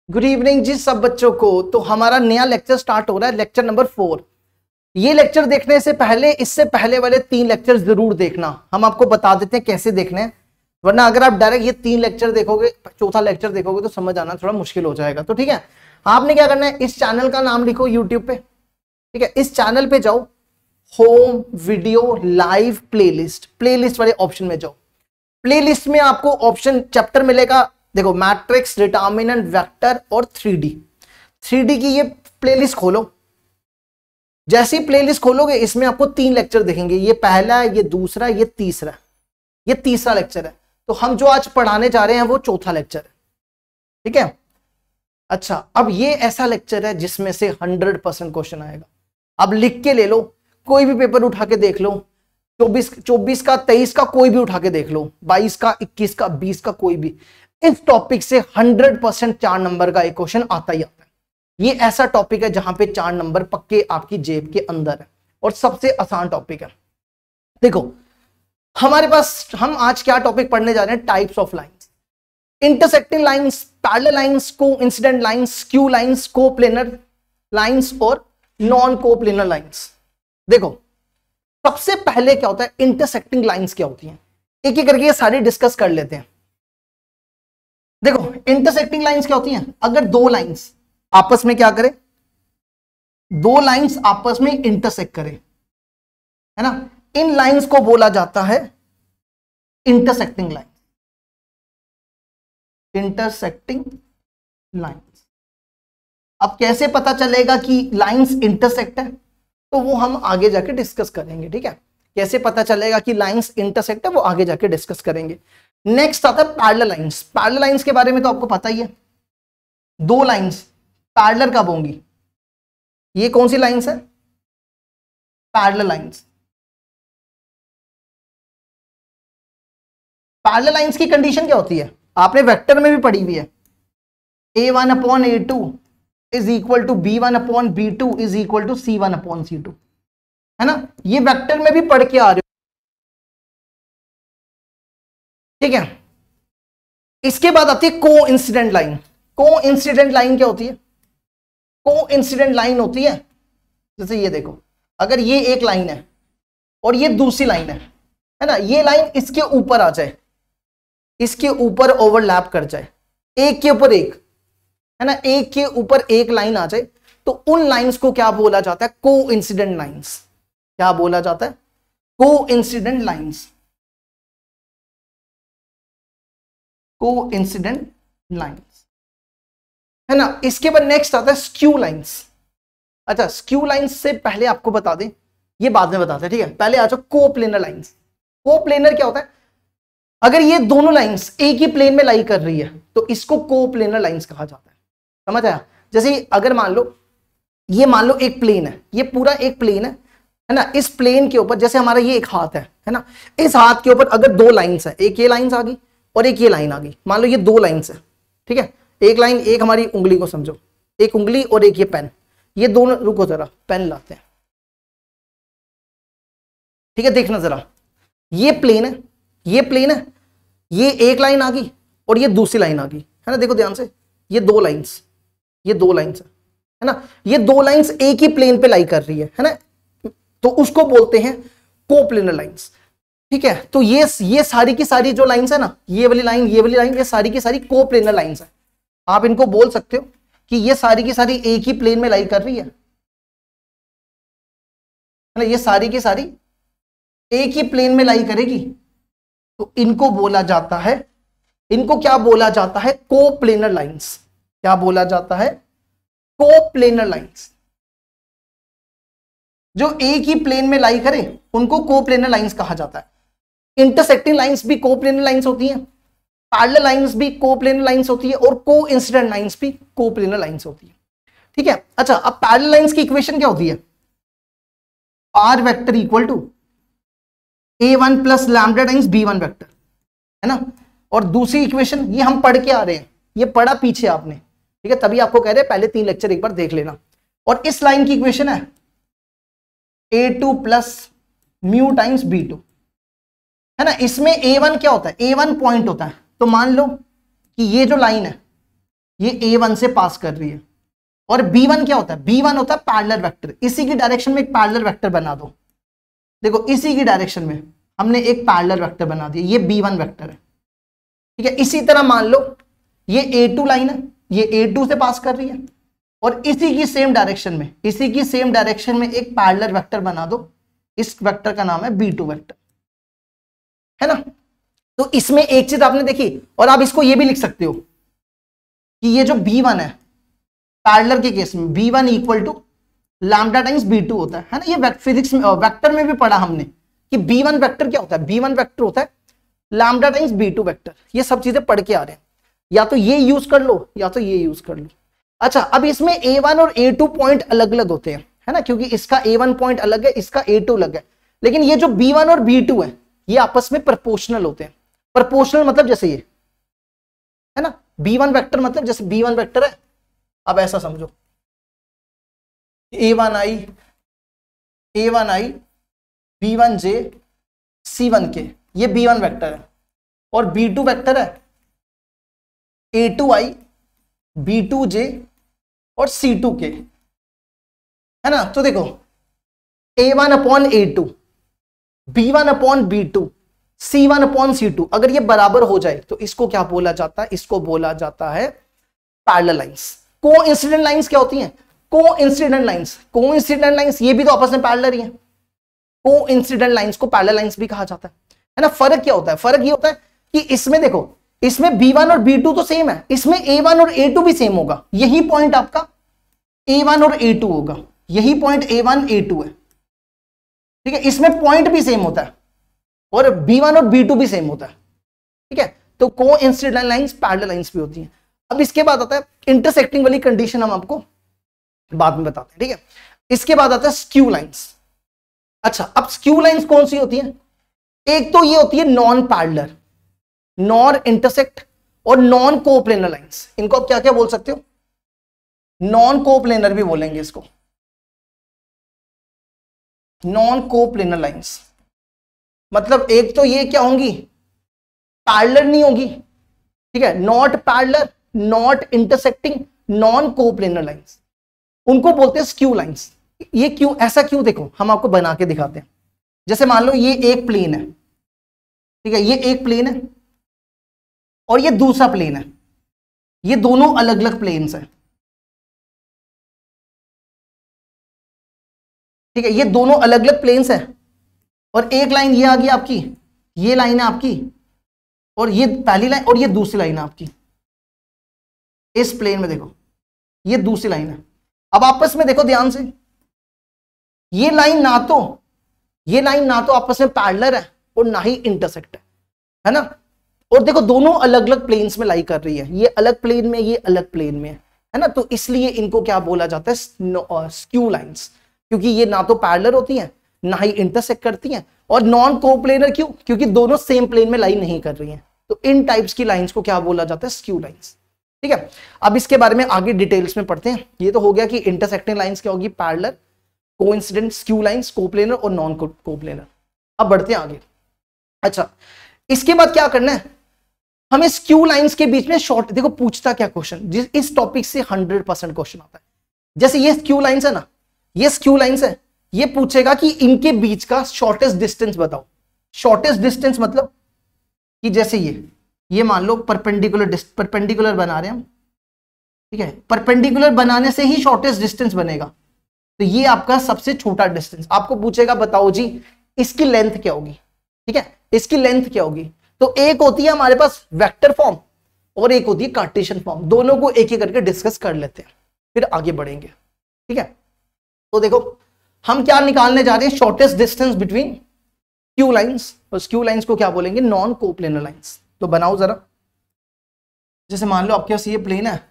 Good evening जी सब बच्चों को। तो हमारा नया लेक्चर स्टार्ट हो रहा है, लेक्चर नंबर 4। ये लेक्चर देखने से पहले इससे पहले वाले 3 लेक्चर जरूर देखना। हम आपको बता देते हैं कैसे देखने हैं, वरना अगर आप डायरेक्ट ये 3 लेक्चर देखोगे, चौथा लेक्चर देखोगे तो समझ आना थोड़ा मुश्किल हो जाएगा। तो ठीक है, आपने क्या करना है, इस चैनल का नाम लिखो यूट्यूब पे, ठीक है। इस चैनल पे जाओ, होम वीडियो लाइव प्लेलिस्ट वाले ऑप्शन में जाओ। प्लेलिस्ट में आपको ऑप्शन चैप्टर मिलेगा, देखो मैट्रिक्स, डिटरमिनेंट, वेक्टर और 3D की ये प्लेलिस्ट खोलो। जैसे ही प्लेलिस्ट खोलोगे इसमें आपको 3 लेक्चर दिखेंगे, ये पहला है, ये दूसरा, ये तीसरा लेक्चर है। तो हम जो आज पढ़ाने जा रहे हैं वो चौथा लेक्चर है, ठीक है। अच्छा, अब ये ऐसा लेक्चर है जिसमें से 100% क्वेश्चन आएगा। अब लिख के ले लो, कोई भी पेपर उठा के देख लो, 24 का, 23 का, कोई भी उठा के देख लो, 22 का, 21 का, 20 का, कोई भी, इस टॉपिक से 100% 4 नंबर का एक क्वेश्चन आता ही आता है। ये ऐसा टॉपिक है जहां पे 4 नंबर पक्के आपकी जेब के अंदर है और सबसे आसान टॉपिक है। देखो हमारे पास, हम आज क्या टॉपिक पढ़ने जा रहे हैं, types of lines, intersecting lines, parallel lines, coincident lines, skew lines, coplanar lines और नॉन कोप्लेनर लाइंस। देखो सबसे पहले क्या होता है, इंटरसेक्टिंग लाइंस क्या होती हैं, एक एक करके ये सारी डिस्कस कर लेते हैं। देखो इंटरसेक्टिंग लाइंस क्या होती हैं, अगर दो लाइंस आपस में क्या करें, दो लाइंस आपस में इंटरसेक्ट करें, है ना, इन लाइंस को बोला जाता है इंटरसेक्टिंग लाइन। Intersecting lines. अब कैसे पता चलेगा कि लाइंस इंटरसेक्ट है, तो वो हम आगे जाके डिस्कस करेंगे, ठीक है। कैसे पता चलेगा कि लाइंस इंटरसेक्ट है वो आगे जाके डिस्कस करेंगे। नेक्स्ट आता है पैरेलल लाइंस। पैरेलल लाइंस के बारे में तो आपको पता ही है, दो लाइंस पैरेलल कब होंगी, ये कौन सी लाइंस है, पैरेलल लाइंस। पैरेलल लाइंस की कंडीशन क्या होती है, आपने वेक्टर में भी पढ़ी हुई है, a1/a2 is equal to b1/b2 is equal to c1/c2, है ना, ये वेक्टर में भी पढ़ के आ रहे हो, ठीक है। इसके बाद आती है कोइंसिडेंट लाइन। कोइंसिडेंट लाइन क्या होती है, कोइंसिडेंट लाइन होती है, जैसे ये देखो, अगर ये एक लाइन है और ये दूसरी लाइन है ना, ये लाइन इसके ऊपर आ जाए, इसके ऊपर ओवरलैप कर जाए, एक के ऊपर एक, है ना, एक के ऊपर एक लाइन आ जाए, तो उन लाइंस को क्या बोला जाता है, कोइंसिडेंट लाइंस। क्या बोला जाता है, कोइंसिडेंट लाइंस, कोइंसिडेंट लाइंस, है ना। इसके बाद नेक्स्ट आता है स्क्यू लाइंस। अच्छा, स्क्यू लाइंस से पहले आपको बता दें, ये बाद में बताते हैं, ठीक है। पहले आ जाओ कोप्लेनर लाइंस। कोप्लेनर क्या होता है, अगर ये दोनों लाइंस एक ही प्लेन में लाई कर रही है तो इसको कोप्लेनर लाइंस कहा जाता है, समझ आया। जैसे अगर मान लो, ये मान लो एक प्लेन है, ये पूरा एक प्लेन है ना, इस प्लेन के ऊपर जैसे हमारा ये एक हाथ है ना, इस हाथ के ऊपर अगर दो लाइंस है, एक ये लाइंस आ गई और एक ये लाइन आ गई, मान लो ये दो लाइंस है, ठीक है। एक लाइन, एक हमारी उंगली को समझो, एक उंगली और एक ये पेन, ये दोनों, रुको जरा पेन लाते हैं, ठीक है। देखना जरा, ये प्लेन है, ये प्लेन है, ये एक लाइन आ गई और ये दूसरी लाइन आ गई, है ना। देखो ध्यान से, ये दो लाइंस, ये दो लाइंस है ना, ये दो लाइंस एक ही प्लेन पे लाई कर रही है ना, तो उसको बोलते हैं कोप्लेनर लाइंस, ठीक है। तो ये सारी की सारी जो लाइंस है ना, ये वाली लाइन, ये वाली लाइन, ये सारी की सारी कोप्लेनर लाइंस है। आप इनको बोल सकते हो कि ये सारी की सारी एक ही प्लेन में लाई कर रही है ना, ये सारी की सारी एक ही प्लेन में लाई करेगी, तो इनको बोला जाता है, इनको क्या बोला जाता है, कोप्लेनर लाइंस। क्या बोला जाता है, कोप्लेनर लाइंस। जो एक ही प्लेन में लाई करे उनको कोप्लेनर लाइंस कहा जाता है। इंटरसेक्टिंग लाइंस भी कोप्लेनर लाइंस होती हैं, पैरेलल लाइंस भी कोप्लेनर लाइंस होती है और कोइंसिडेंट लाइंस भी कोप्लेनर लाइंस होती है, ठीक है। अच्छा, अब पैरेलल लाइंस की इक्वेशन क्या होती है, r vector equal to a1 plus lambda times b1 vector, है ना। और दूसरी इक्वेशन ये हम पढ़ के आ रहे हैं, ये पढ़ा पीछे आपने, ठीक है, तभी आपको कह रहे हैं पहले 3 लेक्चर एक बार देख लेना। और इस लाइन की इक्वेशन है a2 plus mu times b2, है ना। इसमें a1 क्या होता है, a1 पॉइंट होता है, तो मान लो कि ये जो लाइन है ये A1 से पास कर रही है। और B1 क्या होता है? B1 होता है पैरेलल वेक्टर। इसी की डायरेक्शन में एक पैरेलल वेक्टर बना दो। देखो इसी की डायरेक्शन में हमने एक पैरेलल वेक्टर बना दिया, ये B1 वेक्टर है, ठीक है। इसी तरह मान लो ये A2 लाइन है, ये A2 से पास कर रही है, और इसी की सेम डायरेक्शन में एक पैरेलल वेक्टर बना दो। इस वेक्टर का नाम है B2 वेक्टर, है ना। तो इसमें एक चीज आपने देखी, और आप इसको ये भी लिख सकते हो कि ये जो B1 है पैरेलल के केस में B1 equal to lambda times B2 होता है ना। ये फिजिक्स में वेक्टर में भी पढ़ा हमने कि B1 वेक्टर क्या होता है? B1 वेक्टर होता है लैम्डा टाइम्स B2 वेक्टर। ये सब चीजें पढ़ के आ रहे हैं, या तो ये यूज कर लो या तो ये यूज कर लो। अच्छा, अब इसमें A1 और A2 पॉइंट अलग अलग होते हैं, है ना, क्योंकि इसका A1 पॉइंट अलग है, इसका A2 अलग है। लेकिन ये जो B1 और B2 है ये आपस में प्रोपोर्शनल होते हैं। प्रोपोर्शनल मतलब जैसे ये, है ना, B1 वेक्टर मतलब जैसे B1 वेक्टर है, अब ऐसा समझो A1i B1j C1k, ये B1 वेक्टर है, और B2 वेक्टर है A2i B2j और C2k, है ना। तो देखो A1 upon A2, B1 upon B2, C1 upon C2, अगर ये बराबर हो जाए तो इसको क्या बोला जाता है? इसको बोला जाता है पैरेलल लाइंस। कोइंसिडेंट लाइंस क्या होती हैं? कोइंसिडेंट लाइंस ये भी तो आपस में पैरेलल ही है। कोइंसिडेंट लाइंस को पैरेलल लाइंस भी कहा जाता है ना। फर्क क्या होता है? फर्क ये होता है कि इसमें देखो, इसमें B1 और B2 तो सेम है, इसमें A1 और A2 भी सेम होगा। यही पॉइंट आपका A1 और A2 होगा, यही पॉइंट A1 A2 है, ठीक है। इसमें पॉइंट भी सेम होता है और B1 और B2 भी सेम होता है, ठीक है। तो कोइंसिडेंट लाइंस पैरेलल लाइंस भी होती हैं। अब इसके बाद आता है इंटरसेक्टिंग वाली कंडीशन, हम आपको बाद में बताते हैं, ठीक है। इसके बाद आता है स्क्यू लाइंस। अच्छा, अब स्क्यू लाइंस कौन सी होती है? एक तो ये होती है नॉन पैरेलल, नॉन इंटरसेक्ट और नॉन कोप्लेनर लाइंस। इनको आप क्या क्या बोल सकते हो? नॉन कोप्लेनर भी बोलेंगे इसको, नॉन कोप्लेनर लाइंस। मतलब एक तो ये क्या होंगी? पैरेलल नहीं होगी, ठीक है, not parallel, not intersecting, non coplanar lines, उनको बोलते हैं स्क्यू लाइंस। ये क्यों, ऐसा क्यों? देखो हम आपको बना के दिखाते हैं। जैसे मान लो ये एक प्लेन है, ठीक है, ये एक प्लेन है और ये दूसरा प्लेन है, ये दोनों अलग अलग प्लेन्स हैं, ठीक है, ये दोनों अलग अलग प्लेन्स हैं। और एक लाइन ये आ गई आपकी, ये लाइन है आपकी, और ये पहली लाइन और ये दूसरी लाइन है आपकी। इस प्लेन में देखो ये दूसरी लाइन है। अब आपस में देखो ध्यान से, ये लाइन ना तो आपस में पैरेलल है और ना ही इंटरसेक्ट है ना। और देखो दोनों अलग अलग प्लेन्स में लाई कर रही है, ये अलग प्लेन में, ये अलग प्लेन में, है ना। तो इसलिए इनको क्या बोला जाता है? स्क्यू लाइंस, क्योंकि ये ना तो पैरेलल होती हैं ना ही इंटरसेक्ट करती हैं। और नॉन कोप्लेनर क्यों? क्योंकि दोनों सेम प्लेन में लाई नहीं कर रही हैं। तो इन टाइप्स की लाइंस को क्या बोला जाता है? स्क्यू लाइंस, ठीक है। अब इसके बारे में आगे डिटेल्स में पढ़ते हैं। ये तो हो गया कि इंटरसेक्टिंग लाइंस क्या होगी? Parallel, coincident, skew lines, coplanar और नॉन कोप्लेनर। अब बढ़ते हैं आगे। अच्छा, इसके बाद क्या करना है हमें? स्क्यू लाइंस के बीच में शॉर्ट, देखो पूछता क्या क्वेश्चन, जिस इस टॉपिक से 100% क्वेश्चन आता है। जैसे ये स्क्यू लाइंस है ना, ये स्क्यू लाइंस है, ये पूछेगा कि इनके बीच का शॉर्टेस्ट डिस्टेंस बताओ। शॉर्टेस्ट डिस्टेंस मतलब कि जैसे ये मान लो परपेंडिकुलर बना रहे हैं हम, ठीक है, परपेंडिकुलर बनाने से ही शॉर्टेस्ट डिस्टेंस बनेगा। तो ये आपका सबसे छोटा डिस्टेंस। आपको पूछेगा बताओ जी इसकी लेंथ क्या होगी, ठीक है, इसकी लेंथ क्या होगी। तो एक होती है हमारे पास वेक्टर फॉर्म और एक होती है कार्टेशियन फॉर्म। दोनों को एक एक करके डिस्कस कर लेते हैं, फिर आगे बढ़ेंगे, ठीक है। तो देखो हम क्या निकालने जा रहे हैं? Shortest distance between skew lines, और स्क्यू लाइंस को क्या बोलेंगे? Non coplanar lines. तो बनाओ जरा। जैसे मान लो आपके पास ये प्लेन है,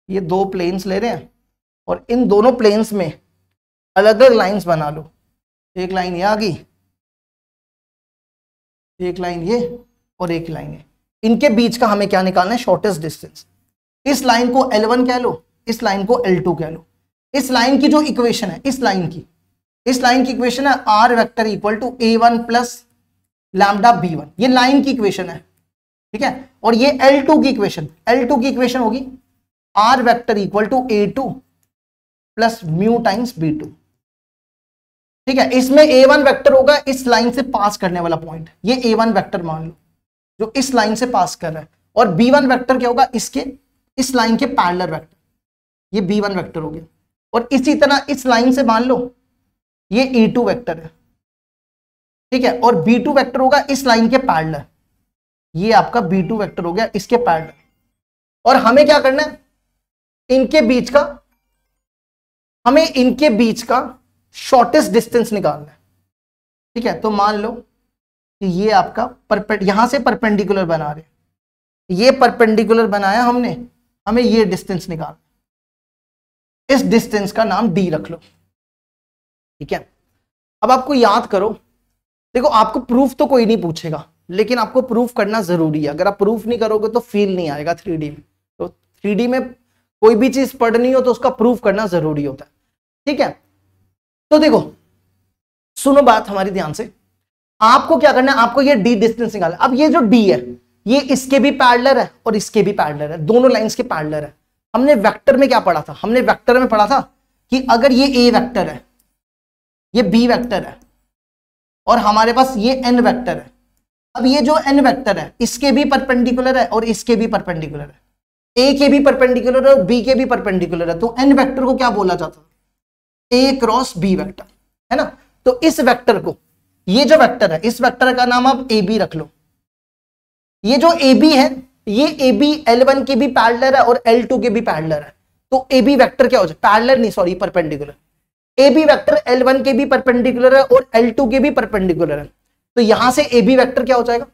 ये दो प्लेन्स ले रहे हैं और इन दोनों प्लेन्स में अलग अलग लाइंस बना लो। एक लाइन ये आ गई, एक लाइन ये और एक लाइन ये। इनके बीच का हमें क्या निकालना है? Shortest distance. इस लाइन को L1 कह लो, इस लाइन को L2 कह लो। इस लाइन की जो इक्वेशन है, इस इस लाइन की इक्वेशन है r vector equal to A1 plus lambda B1, ये लाइन की इक्वेशन है, ठीक है। और ये L2 की इक्वेशन होगी r vector equal to A2 plus mu times B2, ठीक है। इसमें A1 वेक्टर होगा इस लाइन से पास करने वाला पॉइंट, ये A1 वेक्टर मान लो जो इस लाइन से पास कर रहा है, और B1 वेक्टर क्या होगा इसके इस लाइन के पैरेलल वेक्टर, ये B1 वेक्टर हो गया। और इसी तरह इस लाइन से मान लो ये A2 वेक्टर है, ठीक है, और B2 वेक्टर होगा इस लाइन के पैरेलल, ये आपका B2 वेक्टर हो गया इसके पैरेलल। और हमें क्या करना है, हमें इनके बीच का शॉर्टेस्ट डिस्टेंस निकालना है, ठीक है। तो मान लो कि ये आपका यहां से परपेंडिकुलर बना रहे, ये परपेंडिकुलर बनाया हमने, हमें ये डिस्टेंस निकालना, इस डिस्टेंस का नाम D रख लो, ठीक है। अब आपको याद करो, देखो आपको प्रूफ तो कोई नहीं पूछेगा, लेकिन आपको प्रूफ करना जरूरी है। अगर आप प्रूफ नहीं करोगे तो फील नहीं आएगा 3D में। तो 3D में कोई भी चीज पढ़नी हो तो उसका प्रूफ करना जरूरी होता है, ठीक है। तो देखो सुनो बात हमारी ध्यान से, आपको क्या करना है, आपको ये D डिस्टेंस निकालना। अब ये जो D है ये इसके भी पैरेलल है और इसके भी पैरेलल है, दोनों लाइंस के पैरेलल है। हमने वेक्टर में क्या पढ़ा था, हमने वेक्टर में पढ़ा था कि अगर ये A वेक्टर है, ये B वेक्टर है, और हमारे पास ये N वेक्टर है। अब ये जो N वेक्टर है इसके भी परपेंडिकुलर है और इसके भी परपेंडिकुलर है, A के भी परपेंडिकुलर है और B के भी परपेंडिकुलर है। तो N वेक्टर को क्या बोला जाता है, A क्रॉस B वेक्टर, है ना। तो इस वेक्टर को, ये जो वेक्टर है इस वेक्टर का नाम आप AB रख लो। ये जो AB है ये AB L1 के भी पैरेलल है और L2 के भी पैरेलल है। तो AB वेक्टर क्या हो जाए, पैरेलल नहीं sorry perpendicular. AB vector L1 के भी परपेंडिकुलर है और L2 के भी परपेंडिकुलर है। तो यहां से AB वेक्टर क्या हो जाएगा,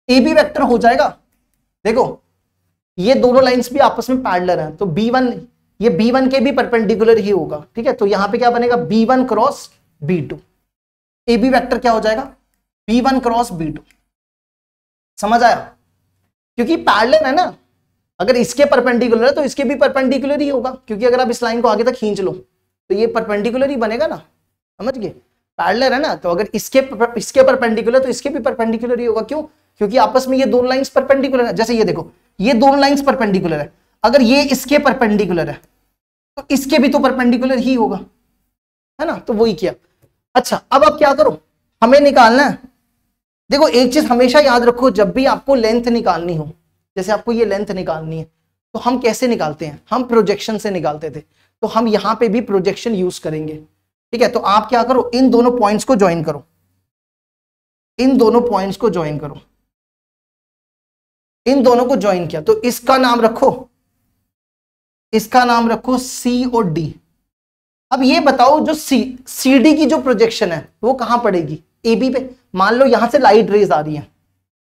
AB वेक्टर हो जाएगा, देखो ये दोनों लाइंस भी आपस में पैरेलल हैं, तो B1 ये B1 के भी परपेंडिकुलर ही होगा, ठीक है। तो यहां पे क्या बनेगा, B1 cross B2, AB vector क्या हो जाएगा, B1 क्रॉस B2। समझ आया, क्योंकि पैरेलल है ना, अगर इसके परपेंडिकुलर है तो इसके भी परपेंडिकुलर ही होगा, क्योंकि अगर आप इस लाइन को आगे तक खींच लो तो ये परपेंडिकुलर ही बनेगा ना, समझ गए, पैरेलल है ना। तो अगर इसके परपेंडिकुलर तो इसके भी परपेंडिकुलर ही होगा, क्यों, क्योंकि आपस में ये दोनों लाइंस परपेंडिकुलर है। जैसे ये देखो ये दोनों लाइंस परपेंडिकुलर है, अगर ये इसके परपेंडिकुलर है तो इसके भी तो परपेंडिकुलर ही होगा, है ना। तो वही किया। अच्छा अब आप क्या करो, हमें निकालना है, देखो एक चीज हमेशा याद रखो, जब भी आपको लेंथ निकालनी हो, जैसे आपको ये लेंथ निकालनी है तो हम कैसे निकालते हैं, हम प्रोजेक्शन से निकालते थे, तो हम यहां पे भी प्रोजेक्शन यूज करेंगे, ठीक है। तो आप क्या करो, इन दोनों पॉइंट्स को ज्वाइन करो, इन दोनों पॉइंट्स को ज्वाइन करो, इन दोनों को ज्वाइन किया तो इसका नाम रखो, इसका नाम रखो C और D। अब ये बताओ जो CD की जो प्रोजेक्शन है वो कहां पड़ेगी, AB पे। मान लो यहां से लाइट रेज आ रही है,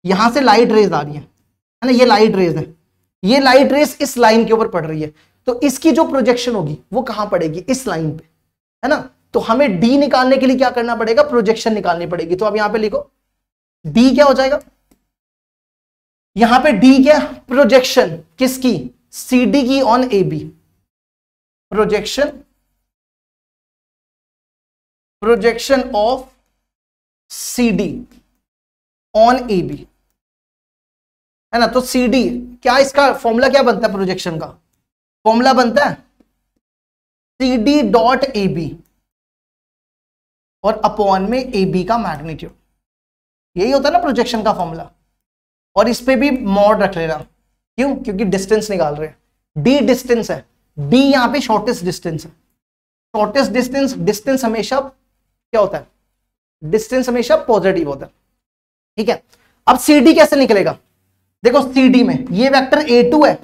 यहां से लाइट रेज आ रही है ना, ये लाइट रेज है, ये लाइट रेज इस लाइन के ऊपर पड़ रही है, तो इसकी जो प्रोजेक्शन होगी वो कहां पड़ेगी, इस लाइन पे, है ना। तो हमें D निकालने के लिए क्या करना पड़ेगा, प्रोजेक्शन निकालनी पड़ेगी। तो अब यहां पे लिखो D क्या हो जाएगा, यहां पे D क्या, प्रोजेक्शन किसकी, CD की on AB, projection of CD on AB, है ना। तो CD क्या, इसका फॉर्मूला क्या बनता है, प्रोजेक्शन का फॉर्मूला बनता है CD डॉट AB और अपॉन में AB का मैग्नीट्यूड, यही होता है ना प्रोजेक्शन का फॉर्मूला। और इस पे भी मॉड रख लेना, क्यों, क्योंकि डिस्टेंस निकाल रहे हैं, D डिस्टेंस है, D यहां पे शॉर्टेस्ट डिस्टेंस है। शॉर्टेस्ट डिस्टेंस हमेशा क्या होता है, डिस्टेंस हमेशा पॉजिटिव होता है, ठीक है। अब CD कैसे निकलेगा, देखो CD में ये वेक्टर A2 है,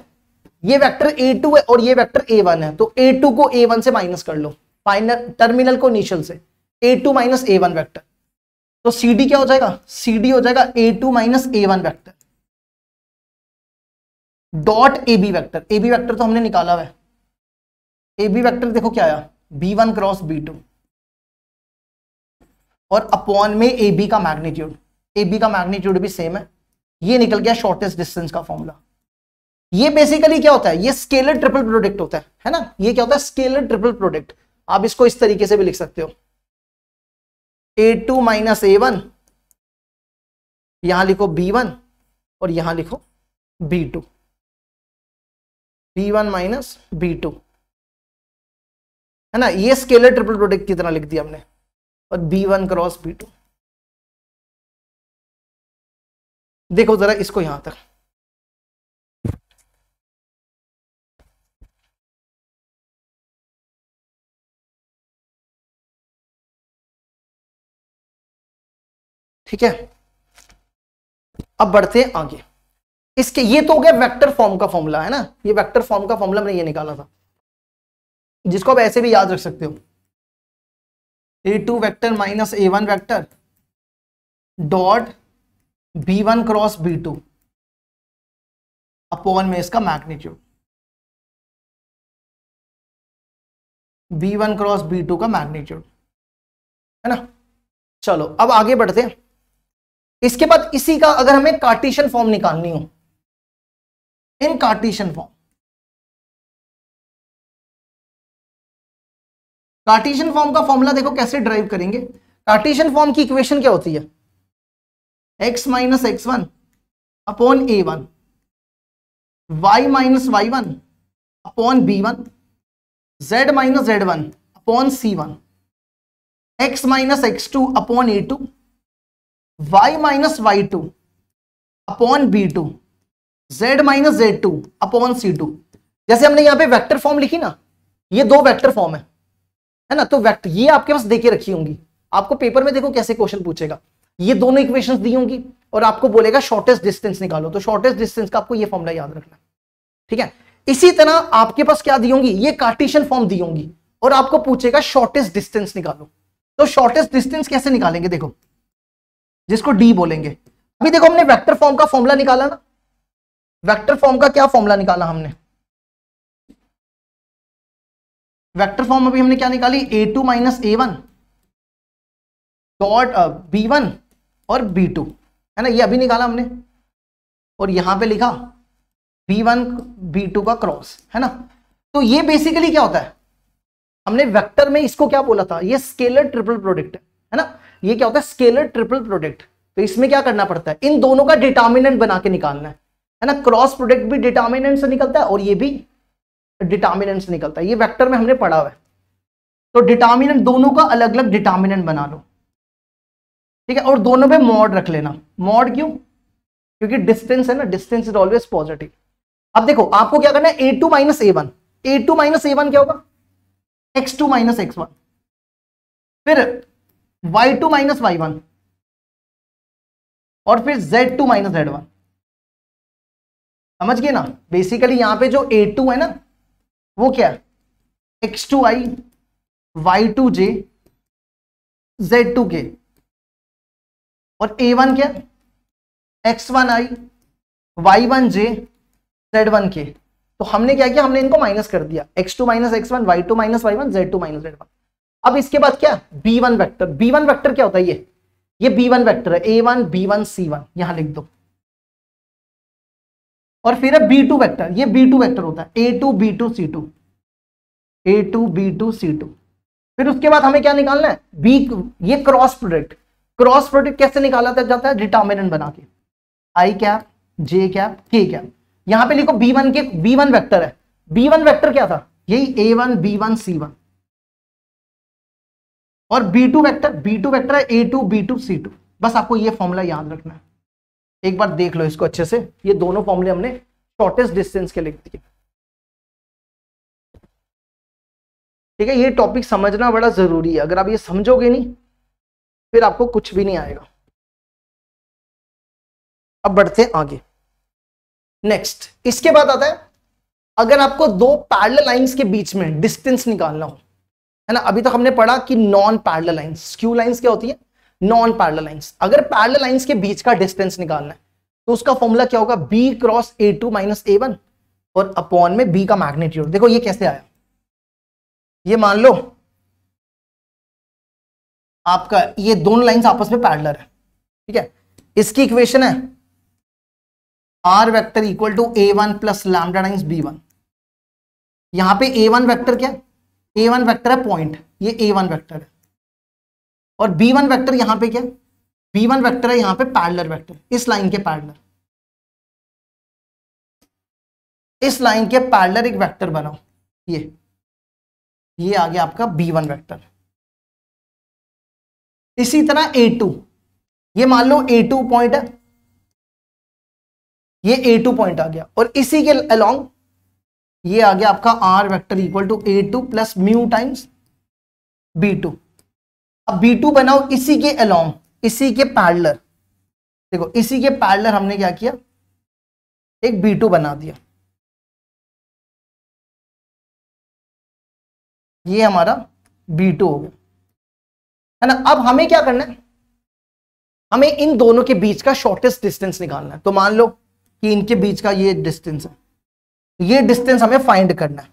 ये वेक्टर A2 है और ये वेक्टर A1 है, तो A2 को A1 से माइनस कर लो, फाइनल टर्मिनल को इनिशियल से, A2 माइनस A1 वेक्टर। तो CD क्या हो जाएगा, CD हो जाएगा A2 minus A1 vector dot AB vector. AB vector तो हमने निकाला हुआ है, AB वेक्टर देखो क्या आया, B1 क्रॉस B2 और अपॉन में AB का मैग्नीट्यूड, AB का मैग्नीट्यूड भी सेम है, ये निकल गया शॉर्टेस्ट डिस्टेंस का फॉर्मूला। ये बेसिकली क्या होता है, ये स्केलर ट्रिपल प्रोडक्ट होता है ना, ये क्या होता है, स्केलर ट्रिपल प्रोडक्ट। आप इसको इस तरीके से भी लिख सकते हो, A2 माइनस A1, यहां लिखो B1 और यहां लिखो B2, B1 माइनस B2, है ना। ये स्केलर ट्रिपल प्रोडक्ट की तरह लिख दिया हमने, और B1 क्रॉस B2। देखो जरा इसको यहां तक, ठीक है। अब बढ़ते हैं आगे। इसके ये तो हो गया वेक्टर फॉर्म का फॉर्मूला, है ना, ये वेक्टर फॉर्म का फॉर्मूला हमने ये निकाला था, जिसको आप ऐसे भी याद रख सकते हो, A2 vector minus A1 vector dot B1 cross B2 upon में इसका मैग्नीट्यूड, B1 क्रॉस B2 का मैग्नीट्यूड, है ना। चलो अब आगे बढ़ते हैं। इसके बाद इसी का अगर हमें कार्टेशियन फॉर्म निकालनी हो, इन कार्टेशियन फॉर्म, कार्टेशियन फॉर्म का फॉर्मूला देखो कैसे ड्राइव करेंगे। कार्टेशियन फॉर्म की इक्वेशन क्या होती है, x minus x1 upon A1, y minus y1 upon B1, z minus z1 upon C1, x minus x2 upon A2, y minus y2 upon B2, z minus z2 upon C2। जैसे हमने यहां पे vector form लिखी ना, ये दो vector form है ना, तो वेक्टर ये आपके पास देके रखी होंगी, आपको पेपर में देखो कैसे क्वेश्चन पूछेगा, ये दोनों इक्वेशंस दी होंगी और आपको बोलेगा शॉर्टेस्ट डिस्टेंस निकालो, तो शॉर्टेस्ट डिस्टेंस का आपको ये फॉर्मूला याद रखना, ठीक है। इसी तरह आपके पास क्या दी होंगी, ये कार्टेशियन फॉर्म दी होंगी और आपको पूछेगा शॉर्टेस्ट डिस्टेंस निकालो, तो शॉर्टेस्ट डिस्टेंस कैसे निकालेंगे, देखो जिसको डी बोलेंगे। अभी देखो हमने वेक्टर फॉर्म का फॉर्मूला निकाला ना, वेक्टर फॉर्म का क्या फॉर्मूला निकाला हमने, वेक्टर फॉर्म अभी हमने क्या निकाली, A2 minus A1 dot B1 और B2, है ना, ये अभी निकाला हमने, और यहां पे लिखा B1 B2 का क्रॉस, है ना। तो ये बेसिकली क्या होता है, हमने वेक्टर में इसको क्या बोला था, ये स्केलर ट्रिपल प्रोडक्ट है ना, ये क्या होता है स्केलर ट्रिपल प्रोडक्ट। तो इसमें क्या करना पड़ता है, इन दोनों का डिटर्मिनेंट बना के निकालना है ना, क्रॉस प्रोडक्ट भी डिटर्मिनेंट से निकलता है और ये भी डिटर्मिनेंट से निकलता है, ये वेक्टर में हमने पढ़ा हुआ है। तो डिटर्मिनेंट दोनों का अलग अलग डिटर्मिनेंट बना लो, ठीक है, और दोनों पे मॉड रख लेना। मॉड क्यों, क्योंकि डिस्टेंस है ना, डिस्टेंस इज ऑलवेज पॉजिटिव। अब देखो आपको क्या करना है, A2 minus A1, A2 minus A1 क्या होगा, x2 माइनस x1, फिर y2 माइनस y1, और फिर z2 माइनस z1। समझ गए ना, बेसिकली यहां पे जो A2 है ना वो क्या है, x2i y2j z2k, और A1 क्या, x1i y1j z1k। तो हमने क्या किया, हमने इनको माइनस कर दिया, x2 minus x1, y2 minus y1, z2 minus z1। अब इसके बाद क्या, B1 वेक्टर, B1 वेक्टर क्या होता है, ये B1 वेक्टर है, A1 B1 C1 यहां लिख दो, और फिर है B2 वेक्टर, ये B2 वेक्टर होता है A2 B2 C2, A2 B2 C2। फिर उसके बाद हमें क्या निकालना है, B, ये क्रॉस प्रोडक्ट, क्रॉस प्रोडक्ट कैसे निकाला जाता है, डिटर्मिनेंट बना के, I cap J cap K cap. यहां पे लिखो B1 के, B1 वेक्टर है, B1 वेक्टर क्या था, यही A1 B1 C1, और B2 वेक्टर है A2 B2 C2। बस आपको ये फॉर्मूला याद रखना है, एक बार देख लो इसको अच्छे से, ये दोनों फॉर्मूले हमने शॉर्टेस्ट डिस्टेंस के लिख दिए, ठीक है। ये टॉपिक समझना बड़ा जरूरी है, अगर आप ये समझोगे नहीं फिर आपको कुछ भी नहीं आएगा। अब बढ़ते हैं आगे, नेक्स्ट इसके बाद आता है, अगर आपको दो पैरेलल लाइंस के बीच में डिस्टेंस निकालना हो, है ना। अभी तक हमने पढ़ा कि non parallel lines, skew lines क्या होती है, नॉन पैरेलल लाइंस। अगर पैरेलल लाइंस के बीच का डिस्टेंस निकालना है तो उसका फॉर्मूला क्या होगा, B cross A2 minus A1 और अपॉन में B का मैग्नीट्यूड। देखो ये कैसे आया, ये मान लो आपका ये दोनों लाइंस आपस में पैरेलल है, ठीक है। इसकी इक्वेशन है R vector equal to A1 plus lambda times B1। यहां पे A1 वेक्टर क्या है, A1 वेक्टर है पॉइंट, ये A1 वेक्टर है, और B1 वेक्टर यहां पे क्या, B1 वेक्टर है यहां पे पैरेलल वेक्टर, इस लाइन के पैरेलल, इस लाइन के पैरेलल एक वेक्टर बनाओ, ये आ गया आपका B1 वेक्टर। इसी तरह A2, ये मान लो A2 पॉइंट है, ये A2 पॉइंट आ गया, और इसी के अलोंग ये आ गया आपका R vector equal to A2 plus mu times B2। अब B2 बनाओ इसी के अलोंग, इसी के पैरेलल, देखो इसी के पैरेलल हमने क्या किया, एक B2 बना दिया, ये हमारा B2 हो गया, है ना। अब हमें क्या करना है, हमें इन दोनों के बीच का शॉर्टेस्ट डिस्टेंस निकालना है। तो मान लो कि इनके बीच का ये डिस्टेंस है, ये डिस्टेंस हमें फाइंड करना है,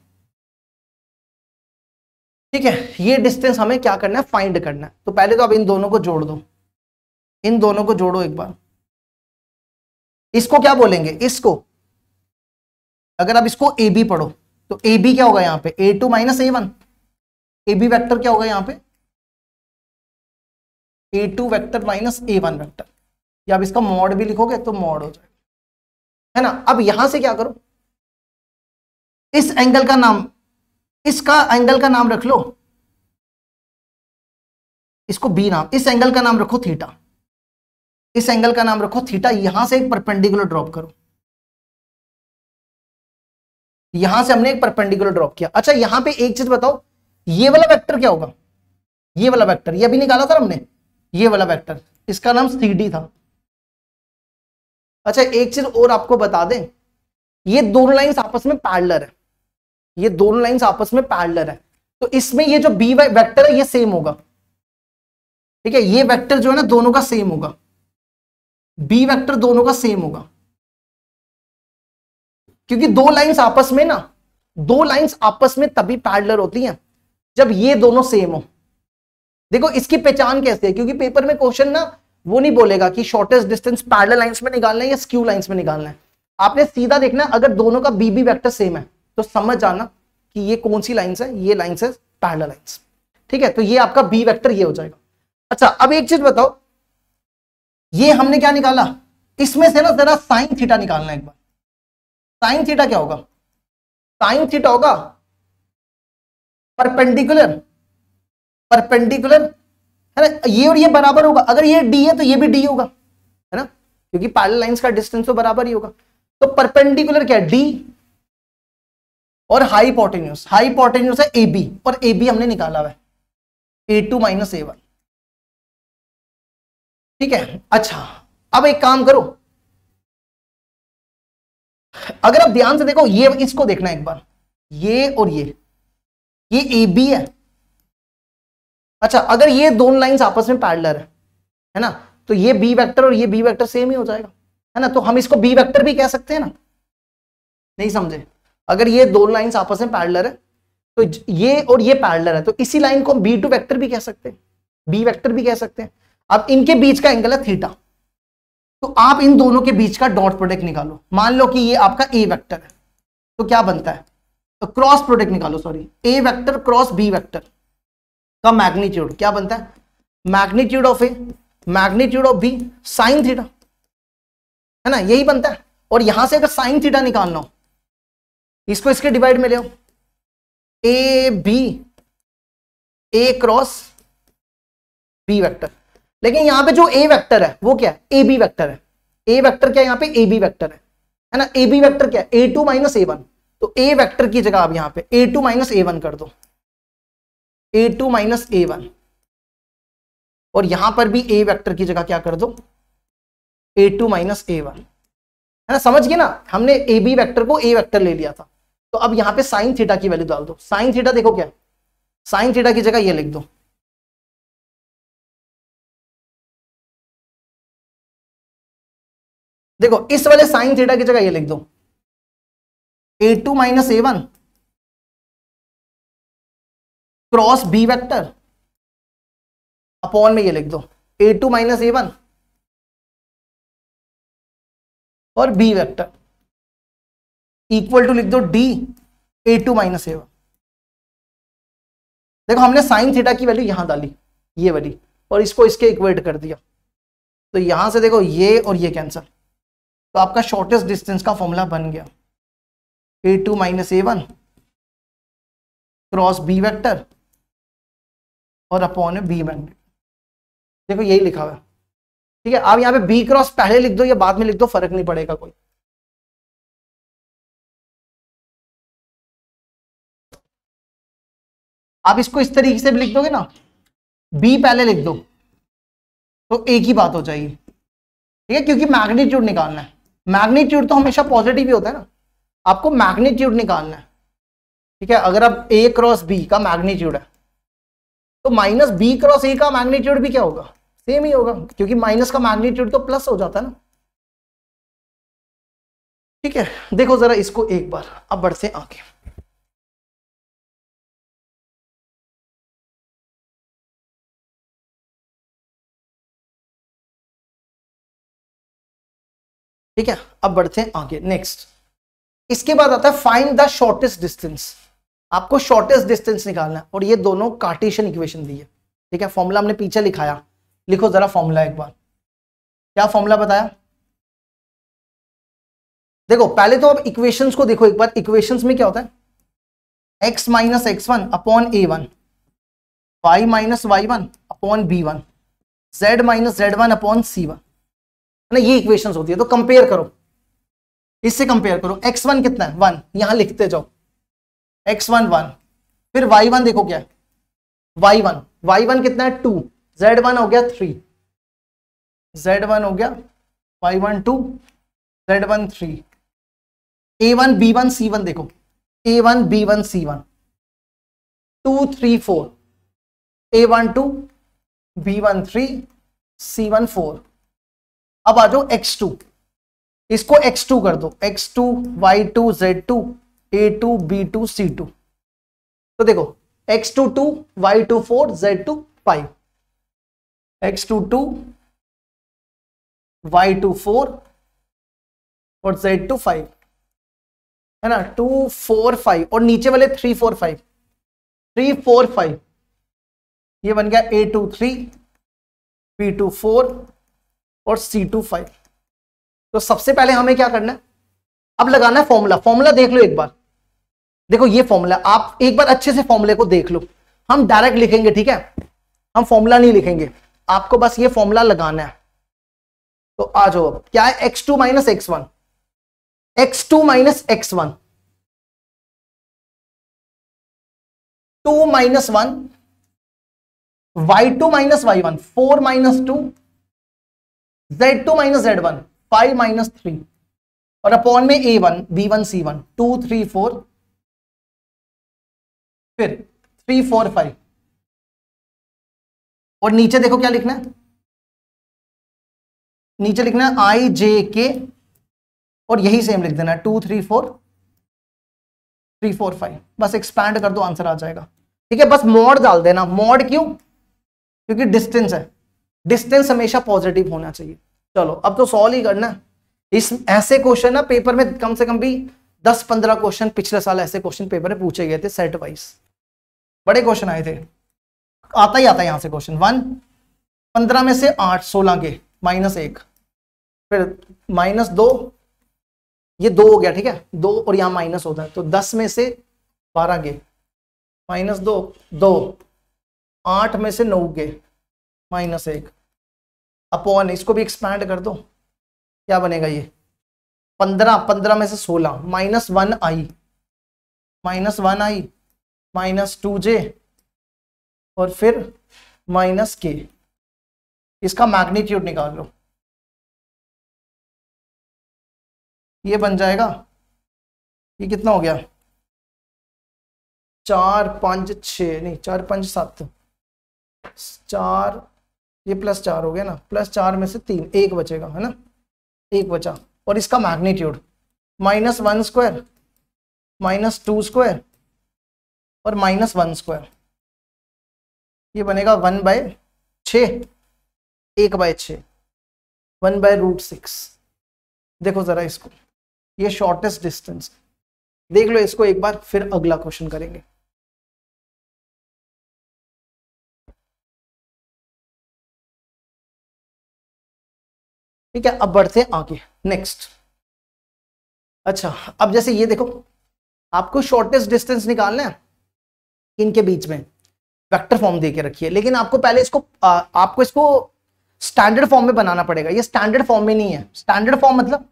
ठीक है, ये डिस्टेंस हमें क्या करना है, फाइंड करना है। तो पहले तो अब इन दोनों को जोड़ दो, इन दोनों को जोड़ो एक बार, इसको क्या बोलेंगे, इसको अगर आप इसको ए बी पढ़ो तो ए बी क्या होगा यहां पे, A2 minus A1, A B vector क्या होगा यहां पे, A2 vector minus A1 vector, या आप इसका मॉड भी लिखोगे तो मॉड हो जाएगा, है ना। अब यहां से क्या करो, इस एंगल का नाम, इसका एंगल का नाम रख लो, इसको बी नाम, इस एंगल का नाम रखो थीटा, इस एंगल का नाम रखो थीटा। यहां से एक परपेंडिकुलर ड्रॉप करो, यहां से हमने एक परपेंडिकुलर ड्रॉप किया। अच्छा यहां पे एक चीज बताओ, ये वाला वेक्टर क्या होगा, ये वाला वेक्टर, ये अभी निकाला था हमने, ये वाला वेक्टर, इसका नाम CD था। अच्छा एक चीज और आपको बता दें, ये दोनों लाइंस आपस में पैरेलल है, ये दोनों लाइंस आपस में पैरेलल है, तो इसमें ये जो बी वेक्टर है ये सेम होगा, ठीक है, ये वेक्टर जो है ना दोनों का सेम होगा, बी वेक्टर दोनों का सेम होगा, क्योंकि दो लाइंस आपस में ना, दो लाइंस आपस में तभी पैरेलल होती हैं जब ये दोनों सेम हो। देखो इसकी पहचान कैसे है, क्योंकि पेपर में क्वेश्चन ना वो नहीं बोलेगा कि शॉर्टेस्ट डिस्टेंस पैरेलल लाइंस में निकालना है या स्क्यू लाइंस में निकालना है, आपने सीधा देखना अगर दोनों का बी वेक्टर सेम है तो समझ जाना कि ये कौन सी लाइंस है, ये लाइंस है पैरेलल लाइंस, ठीक है। तो ये आपका बी वेक्टर ये हो जाएगा। अच्छा अब एक चीज बताओ, ये हमने क्या निकाला, इसमें से ना जरा साइन थीटा निकालना है एक बार। साइन थीटा क्या होगा, साइन थीटा होगा परपेंडिकुलर, परपेंडिकुलर, है ना, ये और ये बराबर होगा, अगर ये डी है तो ये भी डी होगा, है ना, क्योंकि पैरेलल लाइंस का डिस्टेंस तो बराबर ही होगा। तो परपेंडिकुलर क्या है, डी, और हाइपोटेन्यूज, हाइपोटेन्यूज है AB, और AB हमने निकाला हुआ है A2 माइनस A1, ठीक है। अच्छा अब एक काम करो, अगर आप ध्यान से देखो, ये इसको देखना एक बार, ये और ये AB है। अच्छा अगर ये दोनों लाइंस आपस में पैरेलल है ना, तो ये बी वेक्टर और ये बी वेक्टर सेम ही हो जाएगा, है ना, तो हम इसको बी वेक्टर भी कह सकते हैं ना, नहीं समझे, अगर ये दोनों लाइंस आपस में पैरेलल है तो ये और ये पैरेलल है, तो इसी लाइन को B2 वेक्टर भी कह सकते हैं, बी वेक्टर भी कह सकते हैं। अब इनके बीच का एंगल है थीटा, तो आप इन दोनों के बीच का डॉट प्रोडक्ट निकालो। मान लो कि ये आपका ए वेक्टर है, तो क्या बनता है, तो क्रॉस प्रोडक्ट निकालो, sorry, a vector cross b vector का मैग्नीट्यूड क्या बनता है, magnitude of a magnitude of b sine theta, है ना, यही बनता है। और यहां से अगर साइन थीटा निकालना हो, इसको इसके डिवाइड में ले आओ, a b, a cross b vector, लेकिन यहां पे जो ए वेक्टर है वो क्या है, ए बी वेक्टर है, ए वेक्टर क्या है यहां पे, ए बी वेक्टर है ना, ए बी वेक्टर क्या है, A2 माइनस A1, तो ए वेक्टर की जगह आप यहां पे A2 माइनस A1 कर दो, A2 माइनस A1, और यहां पर भी ए वेक्टर की जगह क्या कर दो, A2 माइनस A1, है ना, समझ गए ना, हमने ए बी वेक्टर को ए वेक्टर ले लिया था। तो अब यहां पे साइन थीटा की वैल्यू डाल दो, साइन थीटा देखो क्या, साइन थीटा की जगह ये लिख दो, देखो इस वाले साइन थीटा की जगह ये लिख दो, A2 minus A1 cross b vector upon में ये लिख दो A2 माइनस A1 और बी वेक्टर इक्वल टू लिख दो D A2 माइनस A1, देखो हमने साइन थीटा की वैल्यू यहां डाली, ये वाली, और इसको इसके इक्वेट कर दिया, तो यहां से देखो ये और ये कैंसिल, तो आपका शॉर्टेस्ट डिस्टेंस का फॉर्मूला बन गया a2 minus a1 cross b vector और अपॉन बी वेक्टर। देखो यही लिखा हुआ है, ठीक है। आप यहाँ पे बी क्रॉस पहले लिख दो या बाद में लिख दो, फर्क नहीं पड़ेगा कोई। आप इसको इस तरीके से भी लिख दोगे ना, बी पहले लिख दो तो एक ही बात हो जाएगी, ठीक है, क्योंकि मैग्नीट्यूड निकालना है। मैग्नीट्यूड तो हमेशा पॉजिटिव ही होता है ना, आपको मैग्नीट्यूड निकालना है, ठीक है। अगर अब ए क्रॉस बी का मैग्नीट्यूड है तो माइनस बी क्रॉस ए का मैग्नीट्यूड भी क्या होगा, सेम ही होगा, क्योंकि माइनस का मैग्नीट्यूड तो प्लस हो जाता है ना, ठीक है। देखो जरा इसको एक बार, अब बढ़ते आगे। ठीक है, अब बढ़ते हैं आगे नेक्स्ट। इसके बाद आता है फाइंड द शॉर्टेस्ट डिस्टेंस। आपको शॉर्टेस्ट डिस्टेंस निकालना है, और ये दोनों कार्टेशियन इक्वेशन दी है, ठीक है। फॉर्मूला हमने पीछे लिखाया, लिखो जरा फॉर्मूला एक बार। क्या फॉर्मूला बताया? देखो पहले तो अब इक्वेशंस को देखो एक बार। इक्वेशंस में क्या होता है, x minus x1 upon a1, y minus y1 upon b1, z minus z1 upon c1, ना ये इक्वेशंस होती है। तो कंपेयर करो, इससे कंपेयर करो। x1 कितना है 1, यहां लिखते जाओ, x1 1, फिर y1 देखो क्या है y1 कितना है 2, z1 हो गया 3, z1 हो गया y1 2, z1 3, a1 b1 c1 देखो, a1 b1 c1 2 3 4, a1 2 b1 3 c1 4। अब आ जाओ x2, इसको x2 कर दो, x2 y2 z2 a2 b2 c2। तो देखो x2 2 y2 4 z2 5, x2 2 y2 4 और z2 5, है ना, 2 4 5, और नीचे वाले 3 4 5, 3 4 5, ये बन गया a2 3 b2 4 और c2 5। तो सबसे पहले हमें क्या करना है, अब लगाना है फॉर्मूला। फॉर्मूला देख लो एक बार, देखो ये फॉर्मूला, आप एक बार अच्छे से फॉर्मूले को देख लो। हम डायरेक्ट लिखेंगे, ठीक है, हम फॉर्मूला नहीं लिखेंगे, आपको बस ये फॉर्मूला लगाना है। तो आ जाओ, अब क्या है x2 minus x1, x2 minus x1, 2 minus 1, y2 minus y1 4 minus 2, z2 minus z1 5 minus 3, और अपॉन में a1 b1 c1 2 3 4, फिर 3 4 5, और नीचे देखो क्या लिखना है, नीचे लिखना है i j k, और यही सेम लिख देना है 2 3 4 3 4 5। बस एक्सपैंड कर दो, आंसर आ जाएगा, ठीक है। बस मॉड डाल देना। मॉड क्यों? क्योंकि डिस्टेंस है, डिस्टेंस हमेशा पॉजिटिव होना चाहिए। चलो अब तो सॉल्व ही करना है। इस ऐसे क्वेश्चन ना पेपर में कम से कम भी 10-15 क्वेश्चन पिछले साल ऐसे क्वेश्चन पेपर में पूछे गए थे, सेट वाइज बड़े क्वेश्चन आए थे। आता ही आता है यहां से क्वेश्चन 1, 15 में से 8 16 के माइनस 1, फिर माइनस 2, ये 2 हो गया, ठीक है, 2 और यहां माइनस होता है, तो 10 में से 12 के माइनस 2 2, 8 में से 9 के माइनस 1, अपॉन इसको भी एक्सपैंड कर दो, क्या बनेगा ये 15 में से 16 माइनस 1 आई माइनस 2j और फिर माइनस k। इसका मैग्नीट्यूड निकाल लो, ये बन जाएगा, ये कितना हो गया 4 5 6 नहीं 4 5 7 4, ये प्लस 4 हो गया ना, प्लस 4 में से 3 1 बचेगा, है ना, 1 बचा। और इसका magnitude minus 1 square minus 2 square और माइनस 1 स्क्वायर, ये बनेगा 1/6, 1/6, 1/√6। देखो जरा इसको, ये शॉर्टेस्ट डिस्टेंस देख लो इसको एक बार, फिर अगला क्वेश्चन करेंगे। ठीक है, अब बढ़ते हैं आगे नेक्स्ट। अच्छा, अब जैसे ये देखो, आपको शॉर्टेस्ट डिस्टेंस निकालना है इनके बीच में, वेक्टर फॉर्म देके रखिए, लेकिन आपको पहले इसको आपको इसको स्टैंडर्ड फॉर्म में बनाना पड़ेगा। ये स्टैंडर्ड फॉर्म में नहीं है। स्टैंडर्ड फॉर्म मतलब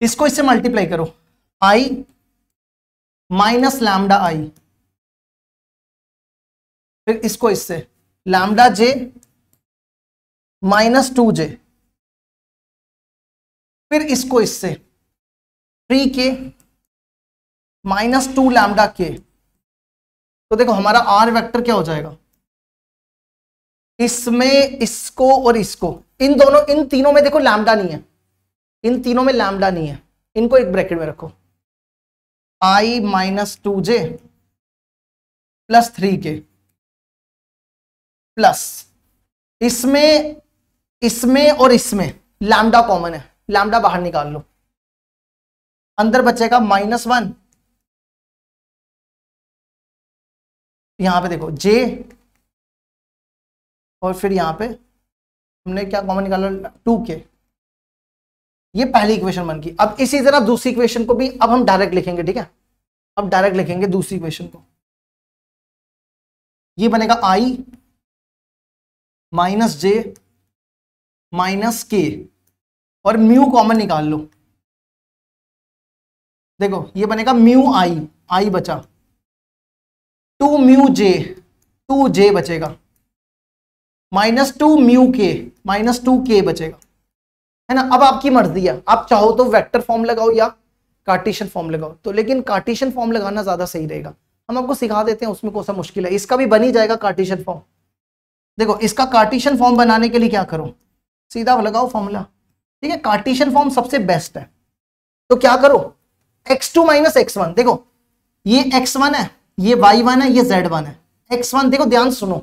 इसको इससे मल्टीप्लाई करो, आई माइनस लैम्डा आई, फिर इसको इससे लैम्डा जे माइनस 2j, फिर इसको इससे 3k माइनस 2 लैम्डा के। तो देखो हमारा आर वेक्टर क्या हो जाएगा, इसमें इसको और इसको, इन दोनों, इन तीनों में देखो लैम्डा नहीं है, इन तीनों में लैम्डा नहीं है, इनको एक ब्रैकेट में रखो, i minus 2j plus 3k plus इसमें और इसमें लैम्डा कॉमन है, लैम्डा बाहर निकाल लो, अंदर बचेगा -1, यहां पे देखो j, और फिर यहां पे हमने क्या कॉमन निकाला, 2k। ये पहली इक्वेशन बन गई। अब इसी तरह दूसरी इक्वेशन को भी अब हम डायरेक्ट लिखेंगे, ठीक है, अब डायरेक्ट लिखेंगे दूसरी इक्वेशन को। ये बनेगा i minus j minus k, और म्यू कॉमन निकाल लो, देखो ये बनेगा म्यू आई बचा, 2 म्यू j, 2j बचेगा, -2 म्यू k, -2k बचेगा, है ना। अब आपकी मर्जी है, आप चाहो तो वेक्टर फॉर्म लगाओ या कार्टेशियन फॉर्म लगाओ, तो लेकिन कार्टेशियन फॉर्म लगाना ज्यादा सही रहेगा। हम आपको सिखा देते हैं, उसमें कौन सा मुश्किल है, इसका भी बन ही जाएगा कार्टेशियन फॉर्म। देखो इसका कार्टेशियन फॉर्म बनाने के लिए क्या करो, सीधा लगाओ फॉर्मूला, ठीक है, कार्टेशियन फॉर्म सबसे बेस्ट है। तो क्या करो, x2 माइनस x1, देखो ये x1 है, ये y1 है, ये z1 है। x1 देखो ध्यान सुनो,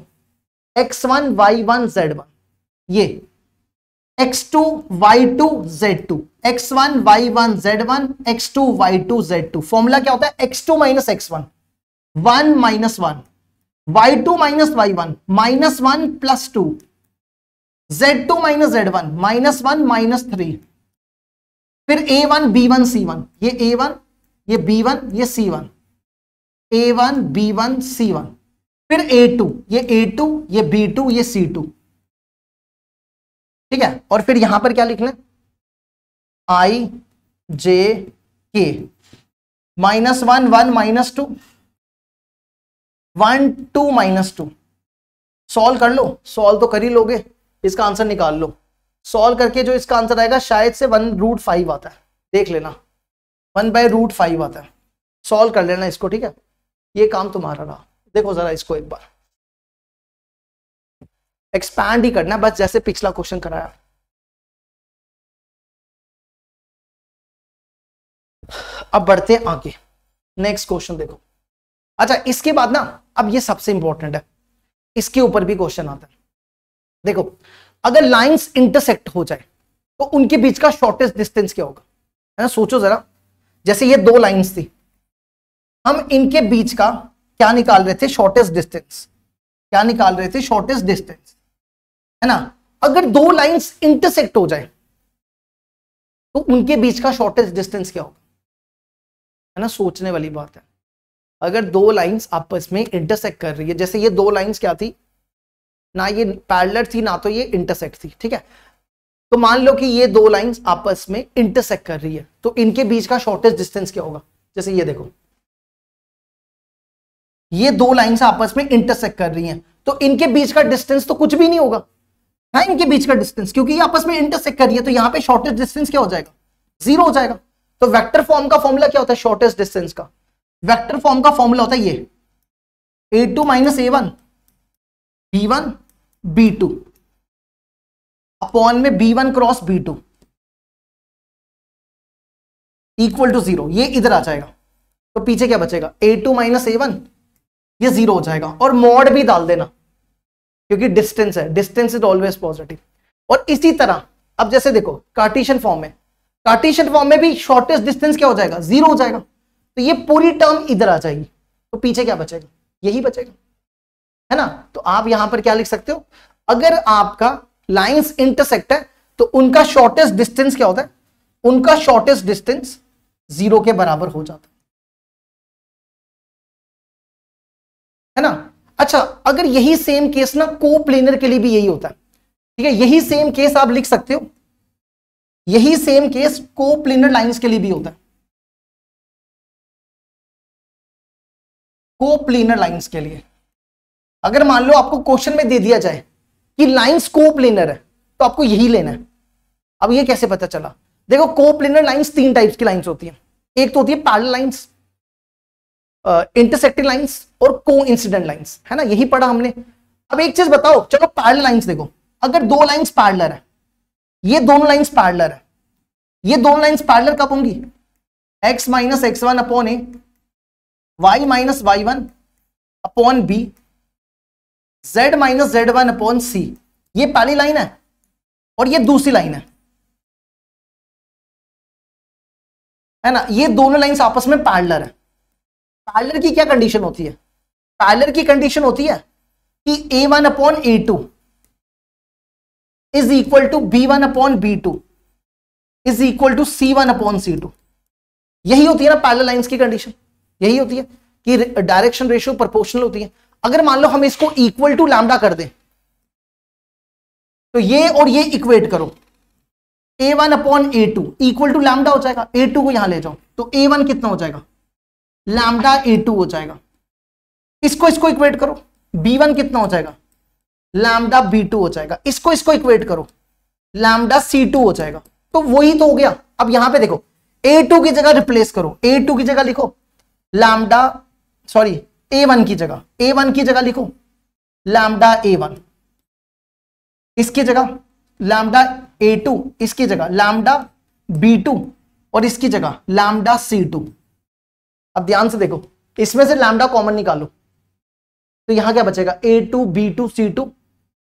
x1 y1 z1, ये x2 y2 z2, x1 y1 z1, x2 y2 z2। Formula क्या होता है, x2 minus x1, 1 minus 1, y2 minus y1, -1 plus 2, z2 minus z1, -1 minus 3, फिर a1 b1 c1, ये a1 ये b1 ये c1, a1 b1 c1, फिर a2 ये b2 ये c2, ठीक है। और फिर यहां पर क्या लिखना है, i j k, -1 1 -2, 1 2 -2। सॉल्व कर लो, सॉल्व तो कर ही लोगे, इसका आंसर निकाल लो। सॉल्व करके जो इसका आंसर आएगा शायद से 1√5 आता है, देख लेना, 1/√5 आता है। सॉल्व कर लेना इसको, ठीक है, ये काम तुम्हारा रहा। देखो जरा इसको एक बार एक्सपैंड ही करना बस, जैसे पिछला क्वेश्चन कराया। अब बढ़ते हैं आगे, नेक्स्ट क्वेश्चन देखो। अच्छा इसके बाद ना, अब ये सबसे इंपॉर्टेंट है, इसके ऊपर भी क्वेश्चन आता है। देखो अगर लाइंस इंटरसेक्ट हो जाए तो उनके बीच का शॉर्टेस्ट डिस्टेंस क्या होगा, है ना। सोचो जरा, जैसे ये दो लाइंस थी, हम इनके बीच का क्या निकाल रहे थे, शॉर्टेस्ट डिस्टेंस, क्या निकाल रहे थे, शॉर्टेस्ट डिस्टेंस, है ना। अगर दो लाइंस इंटरसेक्ट हो जाए तो उनके बीच का शॉर्टेस्ट डिस्टेंस क्या होगा, है ना। सोचने वाली बात है। अगर दो लाइंस आपस में इंटरसेक्ट कर रही है, जैसे ये दो लाइंस क्या थी ना, ये पैरेलल थी ना तो ये इंटरसेक्ट थी, ठीक है। तो मान लो कि ये दो लाइंस आपस में इंटरसेक्ट कर रही है, तो इनके बीच का शॉर्टेस्ट डिस्टेंस क्या होगा। जैसे ये देखो, ये दो लाइंस आपस में इंटरसेक्ट कर रही हैं, तो इनके बीच का डिस्टेंस तो कुछ भी नहीं होगा, है इनके बीच का डिस्टेंस, क्योंकि ये आपस में इंटरसेक्ट कर रही है, तो यहां पे शॉर्टेस्ट डिस्टेंस क्या हो जाएगा, 0 हो जाएगा। तो वेक्टर फॉर्म का फॉर्मूला क्या होता है, शॉर्टेस्ट डिस्टेंस का वेक्टर फॉर्म का फॉर्मूला होता है ये a2 minus a1 b1 b2 upon में b1 cross b2 equal to 0। ये इधर आ जाएगा, तो पीछे क्या बचेगा, a2 माइनस a1, ये 0 हो जाएगा। और मॉड भी डाल देना, क्योंकि डिस्टेंस है, डिस्टेंस इज ऑलवेज पॉजिटिव। और इसी तरह अब जैसे देखो कार्टेशियन फॉर्म में, कार्टेशियन फॉर्म में भी शॉर्टेस्ट डिस्टेंस क्या हो जाएगा, 0 हो जाएगा। तो ये पूरी टर्म इधर आ जाएगी, तो पीछे क्या बचेगा, यही बचेगा, है ना। तो आप यहां पर क्या लिख सकते हो, अगर आपका लाइंस इंटरसेक्ट है तो उनका शॉर्टेस्ट डिस्टेंस क्या होता है? उनका शॉर्टेस्ट डिस्टेंस 0 के बराबर हो जाता है ना। अच्छा, अगर यही सेम केस ना कोप्लेनर के लिए भी यही होता है, ठीक है, यही सेम केस आप लिख सकते हो, यही सेम केस कोप्लेनर लाइंस के लिए भी होता है। कोप्लेनर लाइंस के लिए अगर मान लो आपको क्वेश्चन में दे दिया जाए कि लाइंस कोप्लेनर है, तो आपको यही लेना है। अब ये कैसे पता चला? देखो, कोप्लेनर लाइंस 3 टाइप्स की लाइंस होती हैं। एक तो होती है पैरेलल लाइंस, इंटरसेक्टिंग लाइंस और कोइंसिडेंट लाइंस, है ना, यही पढ़ा हमने। अब एक चीज बताओ, चलो पैरेलल लाइंस देखो, अगर 2 लाइंस पैरेलल है, ये दोनों लाइंस पैरेलल है, ये दोनों लाइंस पैरेलल कब होंगी? x minus X one upon A, y minus Y one upon B, z minus Z one upon C. ये पहली लाइन है और ये दूसरी लाइन है ना, ये दोनों लाइंस आपस में पैरेलल है। पैरेलल की क्या कंडीशन होती है? पैरेलल की कंडीशन होती है कि a1 upon a2 is equal to b1 upon b2 is equal to c1 upon c2। यही होती है ना पैरेलल लाइंस की कंडीशन, यही होती है कि डायरेक्शन रेशियो प्रोपोर्शनल होती है। अगर मान लो हम इसको इक्वल टू लैम्डा कर दें, तो ये और ये इक्वेट करो, a1 upon a2 equal to lambda हो जाएगा। a2 को यहां ले जाओ तो a1 कितना हो जाएगा? लैम्डा a2 हो जाएगा। इसको इक्वेट करो, b1 कितना हो जाएगा? लैम्डा b2 हो जाएगा। इसको इक्वेट करो, लैम्डा c2 हो जाएगा। तो वही तो हो गया। अब यहां पे देखो, a2 की जगह रिप्लेस करो, a2 की जगह लिखो लैम्डा, सॉरी a1 की जगह लिखो लैम्डा a1, इसकी जगह लैम्डा a2, इसकी जगह लैम्डा b2 और इसकी जगह लैम्डा c2। अब ध्यान से देखो, इसमें से लैम्डा कॉमन निकालो तो यहां क्या बचेगा? a2 b2 c2,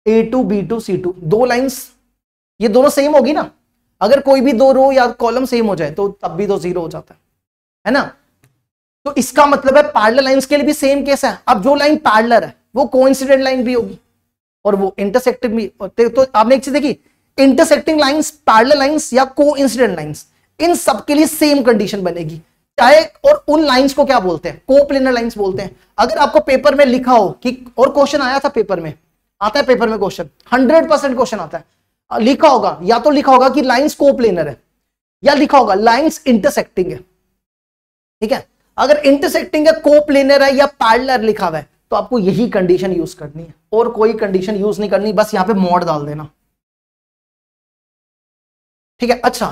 a2 b2 c2। 2 lines ये दोनों सेम होगी ना। अगर कोई भी 2 रो या कॉलम सेम हो जाए तो तब भी तो 0 हो जाता है ना। तो इसका मतलब है पैरेलल लाइंस के लिए भी सेम केस है। अब जो लाइन पैरेलल है वो कोइंसिडेंट लाइन भी होगी और वो इंटरसेक्टिंग भी। तो आपने एक चीज देखी, इंटरसेक्टिंग लाइंस, पैरेलल लाइंस या कोइंसिडेंट लाइंस, इन सब के लिए सेम कंडीशन बनेगी चाहे। और उन लाइंस को क्या बोलते हैं? कोप्लेनर लाइंस बोलते हैं। अगर आपको पेपर में लिखा हो कि, और क्वेश्चन आया था पेपर में, आता है पेपर में क्वेश्चन, 100% क्वेश्चन आता है, लिखा होगा, या तो लिखा होगा कि लाइंस कोप्लेनर है या लिखा होगा लाइंस इंटरसेक्टिंग है, ठीक है। अगर इंटरसेक्टिंग है, कोप्लेनर है या पैरेलल लिखा हुआ है, तो आपको यही कंडीशन यूज करनी है और कोई कंडीशन यूज नहीं करनी, बस यहां पे मॉड डाल देना, ठीक है। अच्छा,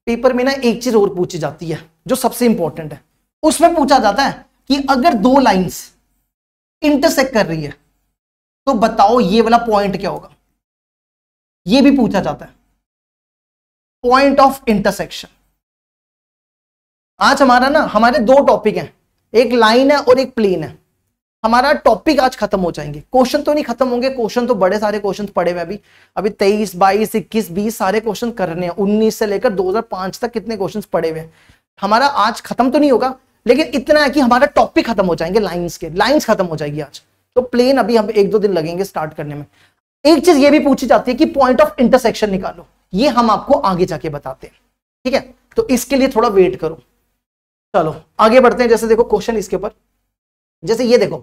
पेपर में ना एक चीज और पूछी जाती है जो सबसे इंपॉर्टेंट है। उसमें पूछा जाता है कि अगर 2 लाइंस इंटरसेक्ट कर रही है तो बताओ ये वाला पॉइंट क्या होगा। ये भी पूछा जाता है, पॉइंट ऑफ इंटरसेक्शन। आज हमारे 2 टॉपिक हैं, एक लाइन है और एक प्लेन है। हमारा टॉपिक आज खत्म हो जाएंगे, क्वेश्चन तो नहीं खत्म होंगे, क्वेश्चन तो बड़े सारे क्वेश्चन पड़े हुए अभी 23, 22, 21, 20 सारे क्वेश्चन करने हैं। 19 से लेकर 2005 तक कितने क्वेश्चन पड़े हुए हैं। हमारा आज खत्म तो नहीं होगा, लेकिन इतना है कि हमारा टॉपिक खत्म हो जाएंगे, लाइंस खत्म हो जाएगी आज। तो प्लेन अभी हम 1-2 दिन लगेंगे स्टार्ट करने में। एक चीज ये भी पूछी जाती है कि पॉइंट ऑफ इंटरसेक्शन निकालो, ये हम आपको आगे जाके बताते हैं, ठीक है। तो इसके लिए थोड़ा वेट करो। चलो आगे बढ़ते हैं। जैसे देखो क्वेश्चन इसके ऊपर, जैसे ये देखो,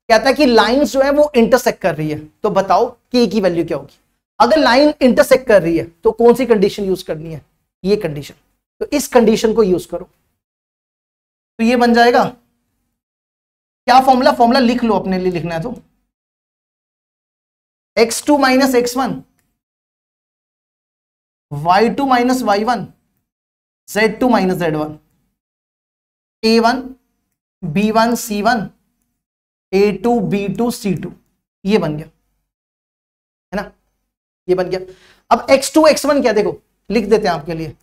कहता है कि लाइंस जो है वो इंटरसेक्ट कर रही है, तो बताओ k की वैल्यू क्या होगी। अगर लाइन इंटरसेक्ट कर रही है तो कौन सी कंडीशन यूज करनी है? ये कंडीशन। तो इस कंडीशन को यूज करो तो ये बन जाएगा क्या फॉर्मूला लिख लो, अपने लिए लिखना है तो x2 minus x1, y2 minus y1, z2 minus z1, a1 b1 c1, a2 b2 c2। ये बन गया, है ना, ये बन गया। अब x2 x1 क्या, देखो लिख देते हैं आपके लिए।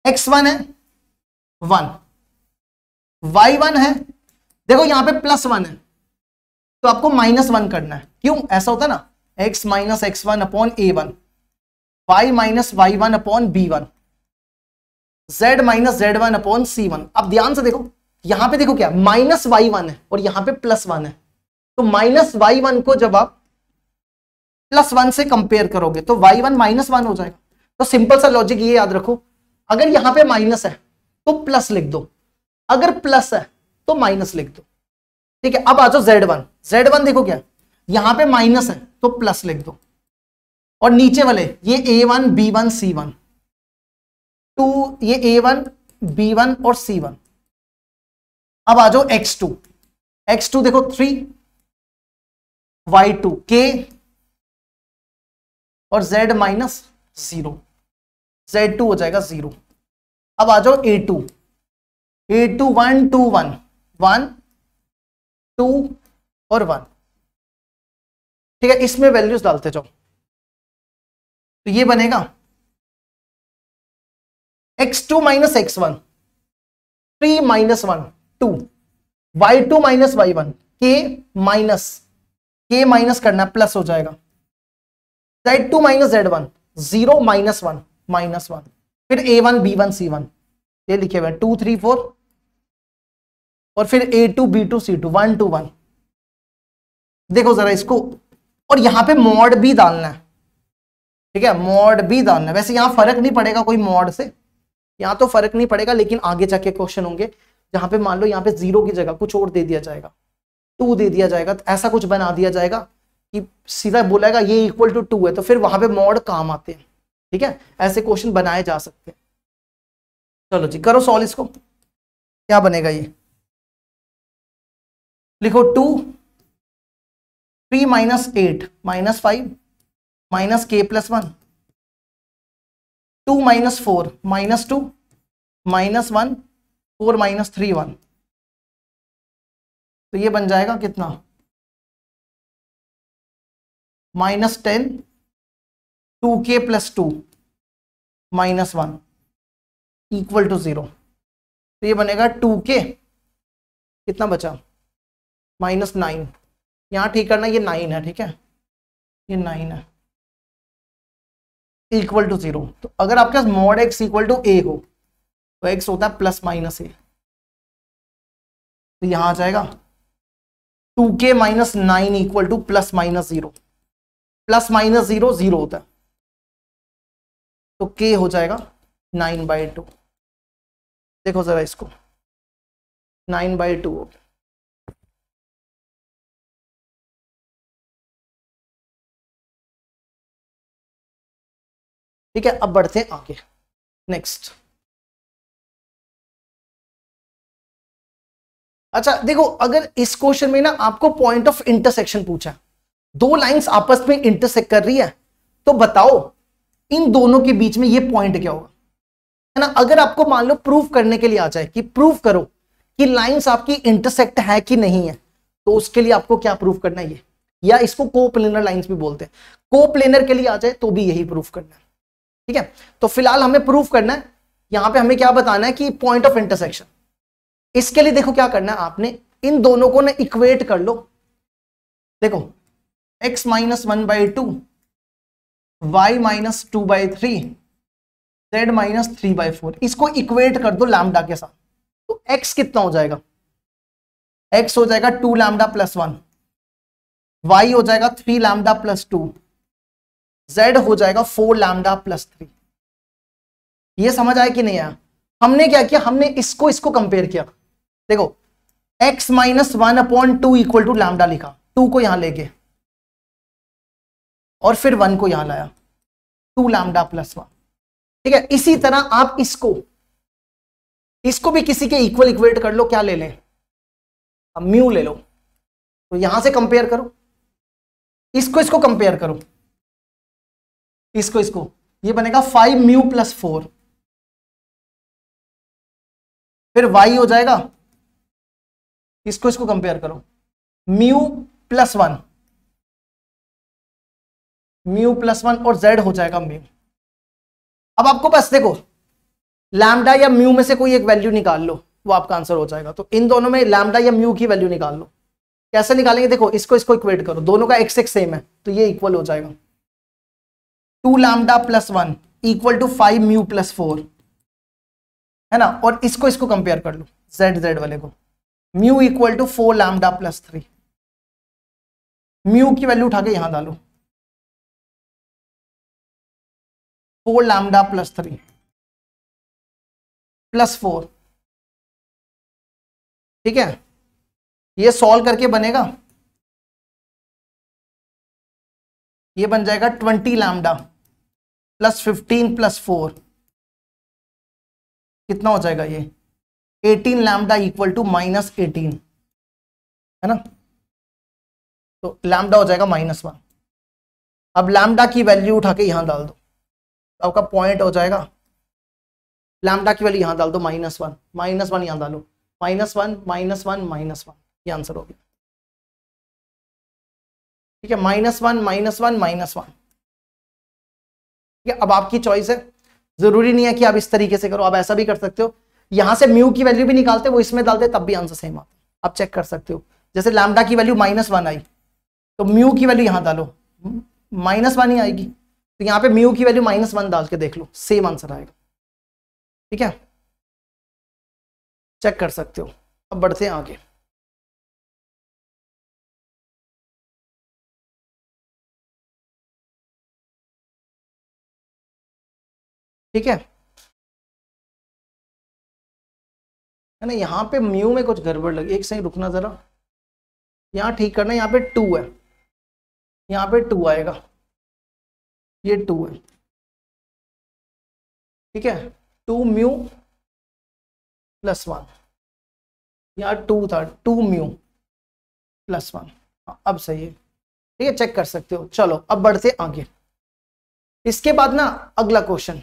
x1 है 1, y1 है, देखो यहां पे +1 है तो आपको -1 करना है। क्यों ऐसा होता है ना, x minus x1 upon a1, y minus y1 upon b1, z minus z1 upon c1। अब ध्यान से देखो, यहां पे देखो क्या -y1 है और यहां पे +1 है। तो -y1 को जब आप +1 से कंपेयर करोगे तो y1 -1 हो जाएगा। तो सिंपल सा लॉजिक ये याद रखो, अगर यहां पे माइनस है तो प्लस लिख दो, अगर प्लस है तो माइनस लिख दो। ठीक है, अब आ जाओ Z1। Z1 देखो क्या, यहां पे माइनस है तो प्लस लिख दो, और नीचे वाले ये A1 B1 C1 2, ये A1 B1 और C1। अब आ जाओ X2। X2 देखो 3, Y2 K और Z -0, Z2 हो जाएगा 0। अब आ जाओ A2 1 2 1 1 2 और 1। ठीक है, इसमें वैल्यूज डालते जाओ तो ये बनेगा X2 - X1 3 -1 2, Y2 -Y1 K minus करना प्लस हो जाएगा, Z2 Z1 0 -1 -1, फिर A1 B1 C1 ये लिखे हुए 2 3 4, और फिर A2 B2 C2 1 2 1। देखो जरा इसको, और यहां पे मॉड भी डालना है। ठीक है, मॉड भी डालना है। वैसे यहां फर्क नहीं पड़ेगा कोई मॉड से, यहां तो फर्क नहीं पड़ेगा, लेकिन आगे जाके क्वेश्चन होंगे जहां पे मान लो यहां पे 0 की जगह कुछ और दे दिया जाएगा, 2 दे दिया जाएगा, तो ऐसा कुछ बना दिया जाएगा कि सीधा बोलेगा ये इक्वल टू 2 है, तो फिर वहां पे मॉड काम आते हैं। ठीक है, ऐसे क्वेश्चन बनाए जा सकते हैं। चलो जी करो सॉल्व इसको, क्या बनेगा ये, लिखो 2 3 -8 -5 -K +1 2 -4 -2 -1 4 -3 1। तो ये बन जाएगा कितना, -10 2K +2 -1 इक्वल टू 0। तो ये बनेगा 2K, कितना बचा -9, यहां ठीक करना, ये 9 है। ठीक है, ये 9 है, इक्वल टू 0। तो अगर आपके पास mod x equal to a हो तो x होता है +- a, तो यहां आ जाएगा 2K -9 इक्वल टू +-0, +-0 0 होता है, तो K हो जाएगा 9/2। देखो जरा इसको, 9/2 हो। ठीक है, अब बढ़ते हैं आगे, नेक्स्ट। अच्छा देखो, अगर इस क्वेश्चन में ना आपको पॉइंट ऑफ इंटरसेक्शन पूछा, दो लाइंस आपस में इंटरसेक्ट कर रही है, तो बताओ इन दोनों के बीच में ये पॉइंट क्या होगा, है ना। अगर आपको मान लो प्रूव करने के लिए आ जाए कि प्रूव करो कि लाइंस आपकी इंटरसेक्ट है कि नहीं है, तो उसके लिए आपको क्या प्रूव करना है, ये, या इसको कोप्लेनर लाइंस भी बोलते हैं। कोप्लेनर के लिए आ जाए तो भी यही प्रूफ करना है। ठीक है, तो फिलहाल हमें प्रूफ करना है, यहां पे हमें क्या बताना है कि पॉइंट ऑफ इंटरसेक्शन। इसके लिए देखो क्या करना है, आपने इन दोनों को ना इक्वेट कर लो। देखो x -1/2 y -2/3 z -3/4, इसको इक्वेट कर दो लैम्डा के साथ, तो x कितना हो जाएगा, x हो जाएगा 2 लैम्डा +1, y हो जाएगा 3 लैम्डा +2, z हो जाएगा 4 लैम्डा +3। ये समझ आया कि नहीं आया। हमने क्या किया, हमने इसको कंपेयर किया। देखो x -1/2 इक्वल टू लैम्डा लिखा, 2 को यहां लेके और फिर 1 को यहां लाया, 2 लैम्डा +1। ठीक है, इसी तरह आप इसको भी किसी के इक्वल इक्वेट कर लो। क्या ले लें, अब म्यू ले लो, तो यहां से कंपेयर करो, इसको कंपेयर करो, इसको ये बनेगा 5 म्यू +4, फिर y हो जाएगा, इसको कंपेयर करो, म्यू +1 और z हो जाएगा म्यू। अब आपको बस देखो लैम्डा या म्यू में से कोई एक वैल्यू निकाल लो, वो आपका आंसर हो जाएगा। तो इन दोनों में लैम्डा या म्यू की वैल्यू निकाल लो। कैसे निकालेंगे, देखो इसको इक्वेट करो, दोनों का x सेम है, तो ये इक्वल हो जाएगा 2 लैम्डा +1 इक्वल टू 5 म्यू +4, है ना। और इसको कंपेयर कर लो, z वाले को, mu equal to 4 lambda +3, mu की वैल्यू उठा के यहां डालो, 4 लैम्डा प्लस 3 प्लस 4, ठीक है। ये सॉल्व करके बनेगा, ये बन जाएगा 20 लैम्डा प्लस 15 प्लस 4, कितना हो जाएगा ये 18 लैम्डा इक्वल टू -18, है ना। तो लैम्डा हो जाएगा -1। अब लैम्डा की वैल्यू उठा के यहां डाल दो, तो आपका पॉइंट हो जाएगा, लैम्डा की वैल्यू यहां डाल दो -1, -1 यहां डालो, -1 -1 -1, ये आंसर हो गया, ठीक है। -1 -1 -1, ठीक है। अब आपकी चॉइस है, जरूरी नहीं है कि आप इस तरीके से करो, आप ऐसा भी कर सकते हो, यहां से म्यू की वैल्यू भी निकालते वो इसमें डालते तब भी आंसर सेम आता, आप चेक कर सकते हो। जैसे लैम्डा की वैल्यू -1 आई, तो म्यू की वैल्यू यहां डालो, -1 ही आएगी, तो यहां पे म्यू की वैल्यू -1 डाल के देख लो, सेम आंसर आएगा, ठीक है। चेक कर सकते हो। अब बढ़ते हैं आगे। ठीक है ना, यहाँ पे म्यू में कुछ गड़बड़ लगी, एक सही रुकना जरा, यहाँ ठीक करना, यहाँ पे 2 है, यहाँ पे 2 आएगा, ये 2 है, ठीक है। 2 म्यू प्लस 1, यहाँ 2 था, 2 म्यू प्लस 1, अब सही है, ठीक है। चेक कर सकते हो। चलो अब बढ़ते आगे। इसके बाद ना अगला क्वेश्चन,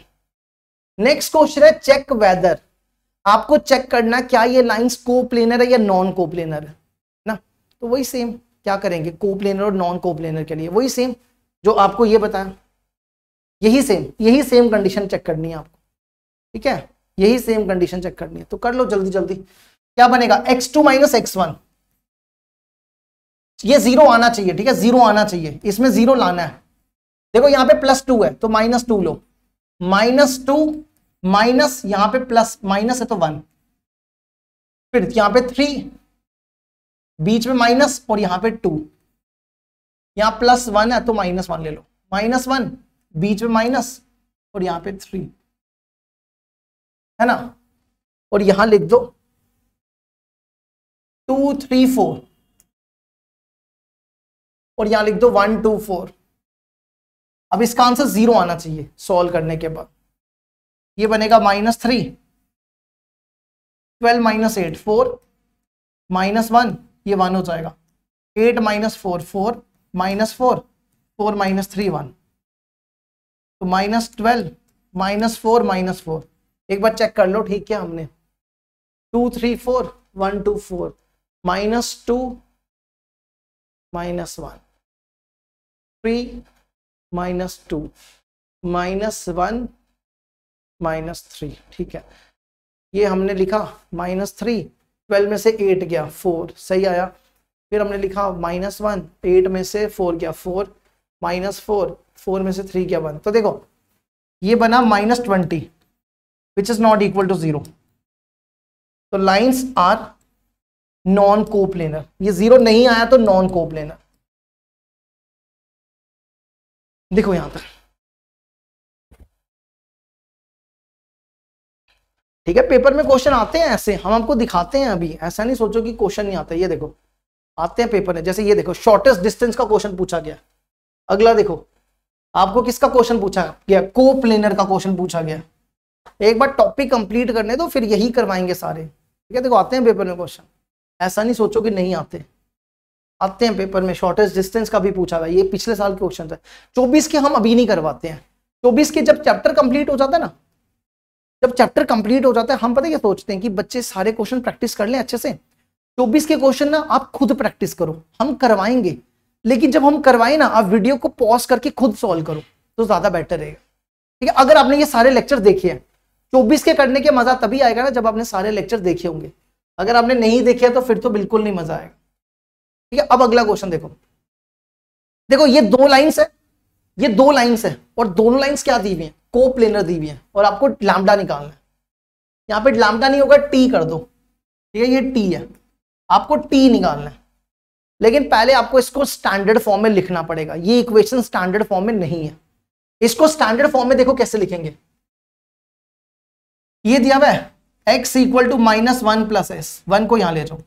नेक्स्ट क्वेश्चन है चेक वेदर, आपको चेक करना क्या ये लाइंस कोप्लेनर है या नॉन कोप्लेनर है ना। तो वही सेम क्या करेंगे, कोप्लेनर और नॉन कोप्लेनर के लिए वही सेम जो आपको ये बताया, यही सेम कंडीशन चेक करनी है आपको, ठीक है। यही सेम कंडीशन चेक करनी है, तो कर लो जल्दी जल्दी। क्या बनेगा, x2 - x1, ये 0 आना चाहिए, ठीक है, 0 आना चाहिए, इसमें 0 लाना है। देखो यहाँ पे +2 है तो -2 लो, -2 माइनस, यहां पे प्लस माइनस है तो 1, फिर यहां पे 3, बीच में माइनस और यहां पे 2, यहां +1 है तो -1 ले लो, -1 बीच में माइनस और यहां पे 3, है ना। और यहां लिख दो 2 3 4 और यहां लिख दो 1 2 4। अब इसका आंसर 0 आना चाहिए सॉल्व करने के बाद, ये बनेगा -3, 12 - 8 4, -1, ये 1 हो जाएगा, 8 - 4 4, -4, 4 - 3 1, तो -12 -4 -4, एक बार चेक कर लो, ठीक है। हमने 2 3 4 1 2 4, -2 -1 3 -2 -1 -3, ठीक है। ये हमने लिखा -3, 12 में से 8 गया 4, सही आया। फिर हमने लिखा -1, 8 में से 4 गया 4, -4, 4 में से 3 गया 1, तो देखो ये बना -20 which is not equal to 0, तो लाइंस आर नॉन कोप्लेनर, ये 0 नहीं आया तो नॉन कोप्लेनर। देखो यहां तक, ठीक है। पेपर में क्वेश्चन आते हैं ऐसे, हम आपको दिखाते हैं, अभी ऐसा नहीं सोचो कि क्वेश्चन नहीं आता, ये देखो आते हैं पेपर में। जैसे ये देखो शॉर्टेस्ट डिस्टेंस का क्वेश्चन पूछा गया, अगला देखो आपको किसका क्वेश्चन पूछा गया, कोप्लेनर का क्वेश्चन पूछा गया। एक बार टॉपिक कंप्लीट करने दो, फिर यही करवाएंगे सारे, ठीक है। देखो आते हैं पेपर में क्वेश्चन, ऐसा नहीं सोचो कि नहीं आते, आते हैं पेपर में। शॉर्टेस्ट डिस्टेंस का भी पूछा गया, ये पिछले साल के क्वेश्चन है। 24 के हम अभी नहीं करवाते हैं, 24 के जब चैप्टर कंप्लीट हो जाता है ना, जब चैप्टर कंप्लीट हो जाता है, हम पता क्या सोचते हैं कि बच्चे सारे क्वेश्चन प्रैक्टिस कर लें अच्छे से। 24 के क्वेश्चन ना आप खुद प्रैक्टिस करो, हम करवाएंगे, लेकिन जब हम करवाएं ना, आप वीडियो को पॉज करके खुद सॉल्व करो तो ज्यादा बेटर रहेगा, ठीक है। अगर आपने ये सारे लेक्चर देखे हैं, 24 के करने के मजा तभी आएगा ना जब आपने सारे लेक्चर देखे होंगे, अगर आपने नहीं देखे तो फिर तो बिल्कुल नहीं मजा आएगा, ठीक है। अब अगला क्वेश्चन देखो, देखो ये 2 लाइंस है, ये 2 लाइंस है, और दोनों लाइंस क्या दी हुई है, कोप्लेनर दी हुई है, और आपको लैम्डा निकालना है। यहाँ पे लैम्डा नहीं होगा, टी कर दो, ठीक है, ये टी है, आपको टी निकालना है। लेकिन पहले आपको इसको स्टैंडर्ड फॉर्म में लिखना पड़ेगा, ये इक्वेशन स्टैंडर्ड फॉर्म में नहीं है, इसको स्टैंडर्ड फॉर्म में देखो कैसे लिखेंगे, ये दिया हुआ है x equal to -1 plus s, 1 को यहां ले जाओ,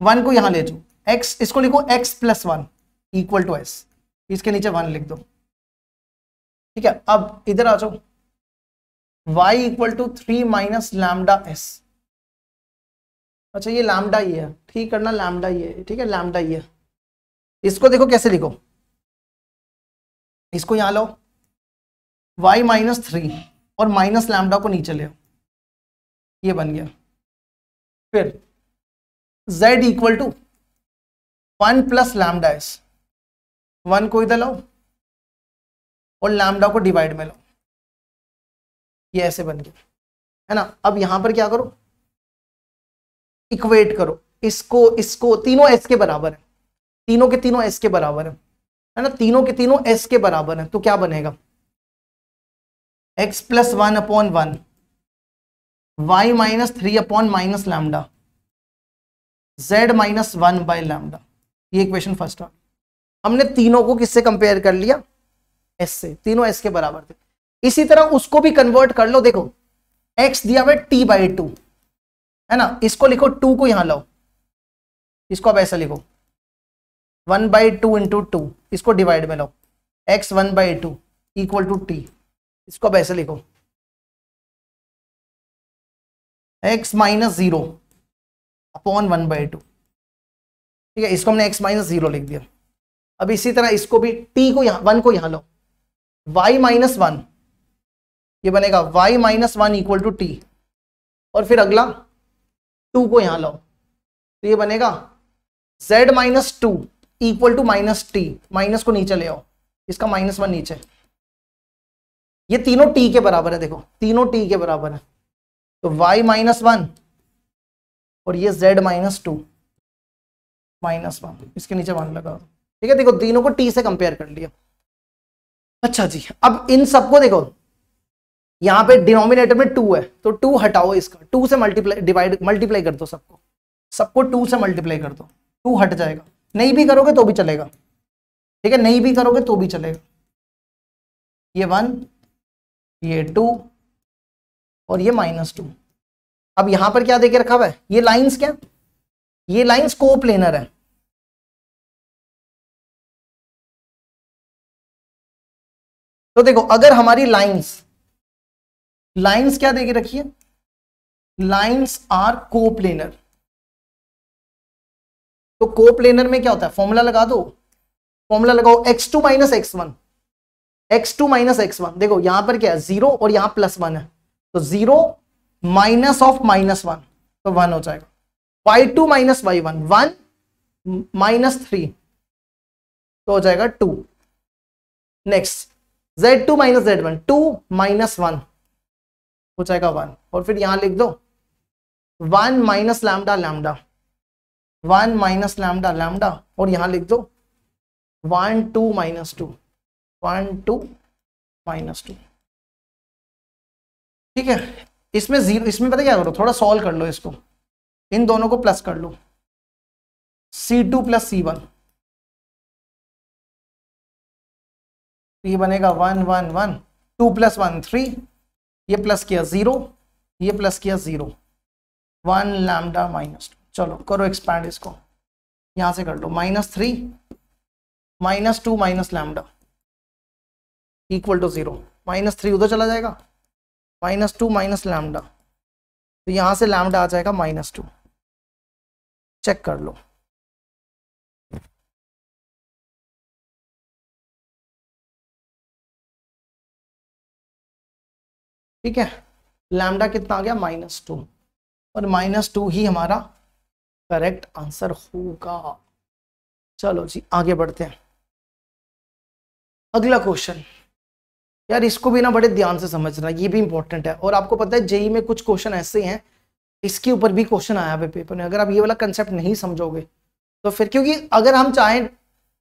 1 को यहां ले जाओ, x इसको लिखो x plus 1 equal to s, इसके नीचे 1 लिख दो, ठीक है। अब इधर आ जाओ, y equal to 3 minus lambda s, अच्छा ये लैम्डा ही है, ठीक करना, लैम्डा ही है, ठीक है, लैम्डा ही है। इसको देखो कैसे लिखो, इसको यहां लो, y माइनस 3 और माइनस लैम्डा को नीचे ले आओ, ये बन गया। फिर z equal to 1 plus lambda s, 1 को इधर लाओ और लैम्डा को डिवाइड में लो, ये ऐसे बन गया, है ना। अब यहां पर क्या करो, इक्वेट करो इसको तीनों s के बराबर है, तीनों के तीनों s के बराबर है ना, तीनों के तीनों s के बराबर है, तो क्या बनेगा, x plus 1 upon 1, y minus 3 upon minus lambda, z minus 1 by lambda, ये इक्वेशन फर्स्ट है। हमने तीनों को किससे कंपेयर कर लिया, s से, तीनों s के बराबर थे। इसी तरह उसको भी कन्वर्ट कर लो, देखो x दिया हुआ है t/2, है ना, इसको लिखो 2 को यहां लाओ, इसको अब ऐसा लिखो 1/2 इंटू 2, इसको डिवाइड में लो, x 1/2 इक्वल टू t, इसको अब ऐसे लिखो x माइनस 0 अपॉन 1/2, ठीक है, इसको हमने x माइनस 0 लिख दिया। अब इसी तरह इसको भी t को यहां 1 को यहां लो, y माइनस 1, ये बनेगा y minus 1 equal to t, और फिर अगला 2 को यहां लो, तो ये बनेगा z minus 2 equal to minus t, minus को नीचे ले आओ, इसका -1 नीचे, ये तीनों t के बराबर है, देखो तीनों t के बराबर है, तो y माइनस 1 और ये z माइनस 2 -1, इसके नीचे 1 लगा, ठीक है। देखो तीनों को t से कंपेयर कर लिया। अच्छा जी, अब इन सबको देखो, यहां पे डिनोमिनेटर में 2 है, तो 2 हटाओ, इसका 2 से मल्टीप्लाई कर दो, सबको 2 से मल्टीप्लाई कर दो, 2 हट जाएगा, नहीं भी करोगे तो भी चलेगा, ठीक है, नहीं भी करोगे तो भी चलेगा, ये 1, ये 2 और ये -2। अब यहां पर क्या देके रखा हुआ है, ये लाइंस क्या, ये लाइंस कोप्लेनर है, तो देखो अगर हमारी लाइंस क्या देके रखी है, लाइंस आर कोप्लेनर, तो कोप्लेनर में क्या होता है, फॉर्मूला लगा दो, फॉर्मूला लगाओ x2 minus x1, x2 minus x1, देखो यहां पर क्या है 0 और यहां +1 है, तो 0 माइनस ऑफ -1, तो 1 हो जाएगा, y2 माइनस y1, 1 माइनस 3, तो हो जाएगा 2, next z2 minus z1, 2 minus 1 हो जाएगा 1, और फिर यहां लिख दो 1 minus lambda lambda, 1 minus lambda lambda, और यहां लिख दो 1 2 माइनस 2, 1 2 माइनस 2, ठीक है। इसमें 0, इसमें पता क्या करो, थोड़ा सॉल्व कर लो इसको, इन दोनों को प्लस कर लो, c2 प्लस c1, ये बनेगा 1 1 1, 2 प्लस 1 3, ये प्लस किया 0, ये प्लस किया 0, 1 लैम्डा -2, चलो करो एक्सपैंड इसको, यहां से कर लो -3 -2 माइनस लैम्डा इक्वल टू 0, -3 उधर चला जाएगा, -2 माइनस लैम्डा, तो यहां से लैम्डा आ जाएगा -2, चेक कर लो, ठीक है, लैम्डा कितना आ गया -2, और -2 ही हमारा करेक्ट आंसर होगा। चलो जी आगे बढ़ते हैं, अगला क्वेश्चन, यार इसको भी ना बड़े ध्यान से समझना, ये भी इंपॉर्टेंट है, और आपको पता है जेई में कुछ क्वेश्चन ऐसे हैं, इसके ऊपर भी क्वेश्चन आया है पेपर में, अगर आप ये वाला कंसेप्ट नहीं समझोगे तो फिर, क्योंकि अगर हम चाहें,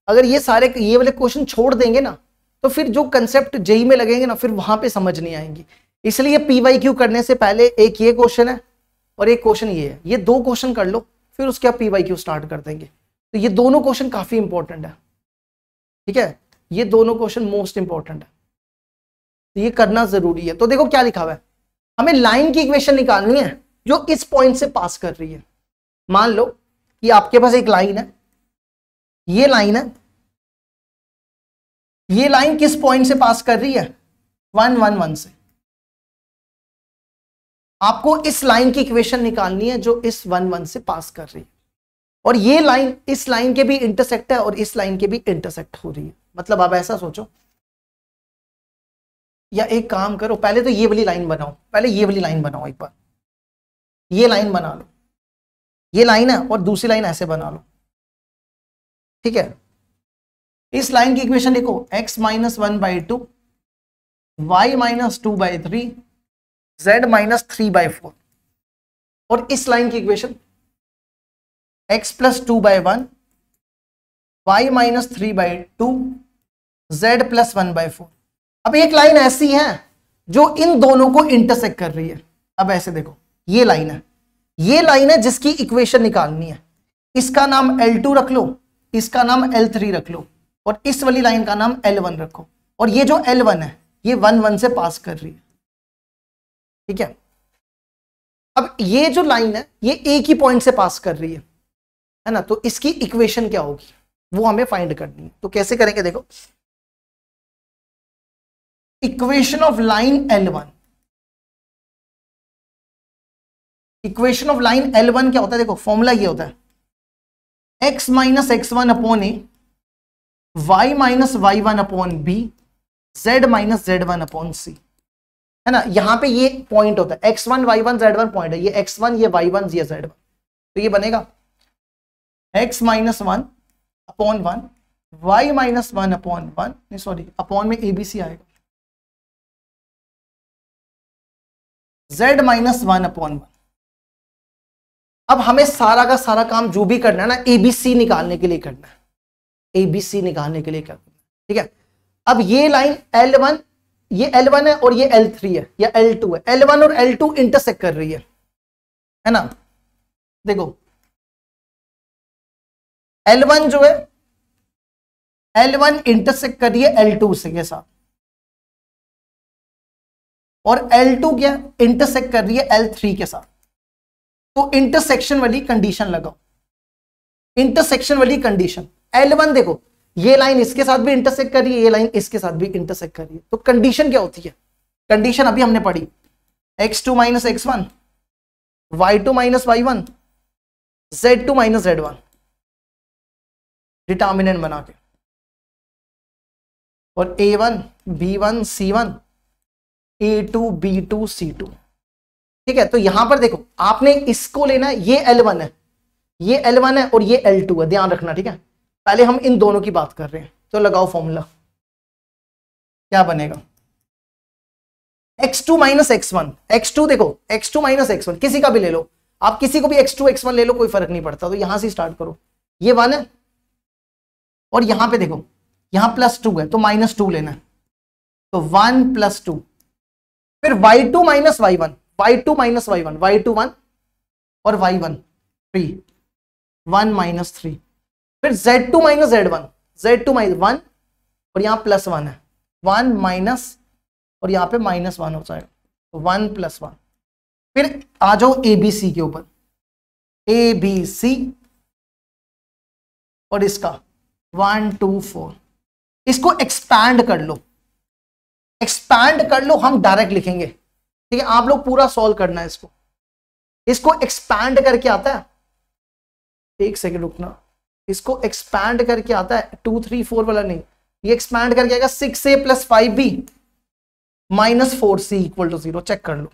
अगर ये वाले क्वेश्चन छोड़ देंगे ना, तो फिर जो कंसेप्ट जेई में लगेंगे ना, फिर वहां पे समझ नहीं आएंगी। इसलिए पीवाईक्यू करने से पहले एक ये क्वेश्चन है और एक क्वेश्चन ये है, ये 2 क्वेश्चन कर लो, फिर उसके बाद पीवाईक्यू स्टार्ट कर देंगे। तो ये दोनों क्वेश्चन काफी इंपॉर्टेंट है, ठीक है, ये दोनों क्वेश्चन मोस्ट इंपॉर्टेंट है, तो ये करना जरूरी है। तो देखो क्या लिखा हुआ है, हमें लाइन की इक्वेशन निकालनी है जो इस पॉइंट से पास कर रही है। मान लो कि आपके पास एक लाइन है, ये लाइन है, ये लाइन किस पॉइंट से पास कर रही है, 1 1 1 से। आपको इस लाइन की इक्वेशन निकालनी है जो इस 1 1 से पास कर रही है, और ये लाइन इस लाइन के भी इंटरसेक्ट है और इस लाइन के भी इंटरसेक्ट हो रही है। मतलब आप ऐसा सोचो, या एक काम करो, पहले तो ये वाली लाइन बनाओ, पहले ये वाली लाइन बनाओ, एक बार ये लाइन बना लो, ये लाइन है और दूसरी लाइन ऐसे बना लो, ठीक है। इस लाइन की इक्वेशन लिखो, x minus 1/2, y minus 2/3, z minus 3/4, और इस लाइन की equation x plus 2/1, y minus 3/2, z plus 1/4। अब एक लाइन ऐसी है जो इन दोनों को इंटरसेक्ट कर रही है। अब ऐसे देखो, ये लाइन है, ये लाइन है जिसकी इक्वेशन निकालनी है, इसका नाम L2 रख लो, इसका नाम L3 रख लो, और इस वाली लाइन का नाम L1 रखो, और ये जो L1 है ये 1 1 से पास कर रही है, ठीक है। अब ये जो लाइन है ये एक ही पॉइंट से पास कर रही है ना, तो इसकी इक्वेशन क्या होगी वो हमें फाइंड करनी है। तो कैसे करेंगे, देखो, equation of line L1, equation of line L1 क्या होता है, देखो फॉर्मूला ये होता है, x minus x1 upon A, y minus y1 upon B, z minus z1 upon C, है ना। यहां पे ये पॉइंट होता है, x1 y1 z1 पॉइंट है, ये x1 ये y1 ये z1, तो ये बनेगा x minus 1 upon 1, y minus 1 upon 1, नहीं सॉरी अपॉन में ABC आएगा, z माइनस 1 अपॉन 1। अब हमें सारा का सारा काम जो भी करना है ना ABC निकालने के लिए करना है, ABC निकालने के लिए क्या करना है, ठीक है। अब ये लाइन L1, ये L1 है और ये L3 है या L2 है, L1 और L2 इंटरसेक्ट कर रही है ना। देखो L1 जो है, L1 इंटरसेक्ट कर रही है L2 से के साथ, और L2 क्या इंटरसेक्ट कर रही है L3 के साथ। तो इंटरसेक्शन वाली कंडीशन लगाओ, इंटरसेक्शन वाली कंडीशन। L1 देखो, ये लाइन इसके साथ भी इंटरसेक्ट कर रही है, ये लाइन इसके साथ भी इंटरसेक्ट कर रही है, तो कंडीशन क्या होती है, कंडीशन अभी हमने पढ़ी, x2 minus x1, y2 minus y1, z2 minus z1, determinant बना के, और a1 b1 c1 a2 b2 c2, ठीक है। तो यहां पर देखो आपने इसको लेना है, ये L1 है, ये L1 है और ये L2 है, ध्यान रखना, ठीक है। पहले हम इन दोनों की बात कर रहे हैं, तो लगाओ फॉर्मूला, क्या बनेगा, x2 माइनस x1, x2 देखो x2 माइनस x1 किसी का भी ले लो, आप किसी को भी x2 x1 ले लो, कोई फर्क नहीं पड़ता। तो यहां से स्टार्ट करो, ये 1 है और यहां पे देखो यहां +2 है तो -2 लेना है, तो 1 + 2, फिर y2 minus y1, y2 minus y1, y2 1 और y1 3, 1 माइनस 3, फिर z2 minus z1, z2 minus 1 और यहां +1 है, 1 माइनस और यहां पे -1 हो जाएगा, तो 1 + 1। फिर आ जाओ ABC के ऊपर, ABC और इसका 1 2 4, इसको एक्सपैंड कर लो, एक्सपैंड कर लो, हम डायरेक्ट लिखेंगे, ठीक है। आप लोग पूरा सॉल्व करना है इसको, इसको एक्सपैंड करके आता है, एक सेकंड रुकना, इसको एक्सपैंड करके आता है 2 3 4 वाला नहीं, ये एक्सपैंड करके आएगा 6a + 5b - 4c = 0, चेक कर लो।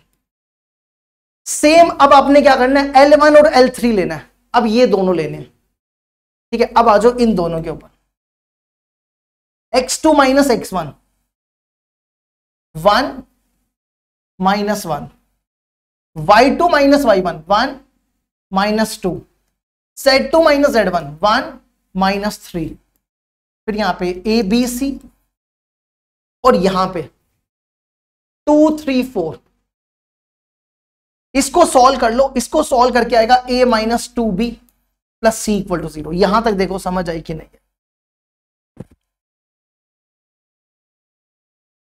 सेम अब आपने क्या करना है, L1 और L3 लेना है, अब ये दोनों लेने हैं, ठीक है। अब आ जाओ इन दोनों के ऊपर, x2 minus x1, 1 -1, y2 minus y1, 1 -2, z2 minus z1, 1 -3, फिर यहां पे ABC और यहां पे 2 3 4, इसको सॉल्व कर लो, इसको सॉल्व करके आएगा a - 2b plus c equal to 0। यहां तक देखो समझ आई कि नहीं।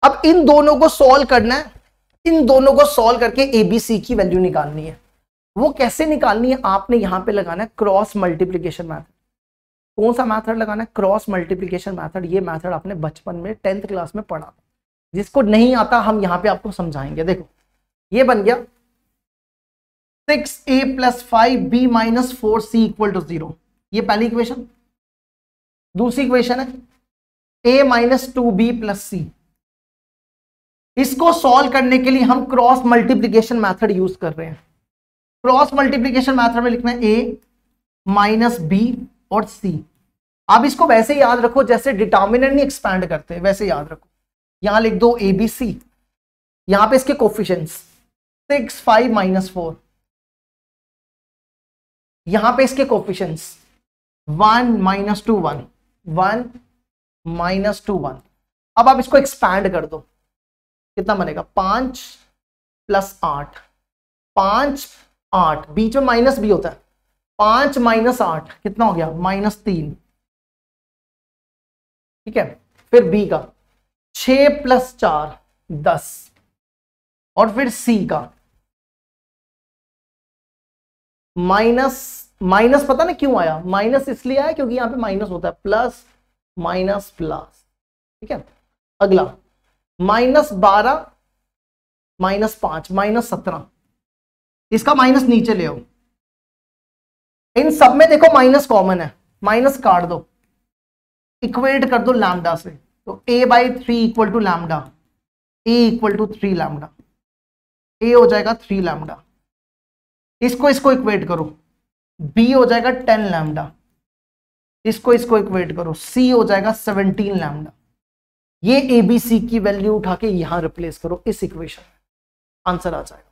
अब इन दोनों को सॉल्व करना है, इन दोनों को सॉल्व करके एबीसी की वैल्यू निकालनी है। वो कैसे निकालनी है, आपने यहां पे लगाना है क्रॉस मल्टीप्लीकेशन मैथड। कौन सा मैथड लगाना है, क्रॉस मल्टीप्लीकेशन मैथड। ये मैथड आपने बचपन में 10th क्लास में पढ़ा, जिसको नहीं आता हम यहां पे आपको समझाएंगे। देखो ये बन गया 6a + 5b - 4c = 0। ये पहली इक्वेशन। दूसरी इक्वेशन है a - 2b + c। इसको सॉल्व करने के लिए हम क्रॉस मल्टीप्लीकेशन मेथड यूज कर रहे हैं। क्रॉस मल्टीप्लीकेशन मेथड में लिखना है a - b और c। आप इसको वैसे याद रखो जैसे डिटर्मिनेंट नहीं एक्सपैंड करते, वैसे याद रखो। यहां लिख दो abc, यहां पे इसके कोफिशिएंट्स 6 5 - 4, यहां पे इसके कोफिशिएंट्स 1 - 2 1 1 - 2 1। अब आप इसको एक्सपैंड कर दो, कितना बनेगा 5 + 8, 5 8, बीच में माइनस भी होता है। 5 - 8 कितना हो गया -3, ठीक है। फिर b का 6 + 4 10, और फिर c का माइनस पता ना क्यों आया, माइनस इसलिए आया क्योंकि यहां पे माइनस होता है, प्लस माइनस प्लस, ठीक है। अगला -12 -5 -17, इसका माइनस नीचे ले आओ। इन सब में देखो माइनस कॉमन है, माइनस काट दो, इक्वेट कर दो लैम्डा से। तो a/3 = lambda, a = 3 lambda, a हो जाएगा 3 लैम्डा। इसको इक्वेट करो, b हो जाएगा 10 लैम्डा। इसको इक्वेट करो, c हो जाएगा 17 लैम्डा। ये एबीसी की वैल्यू उठा के यहां रिप्लेस करो इस इक्वेशन में, आंसर आ जाएगा।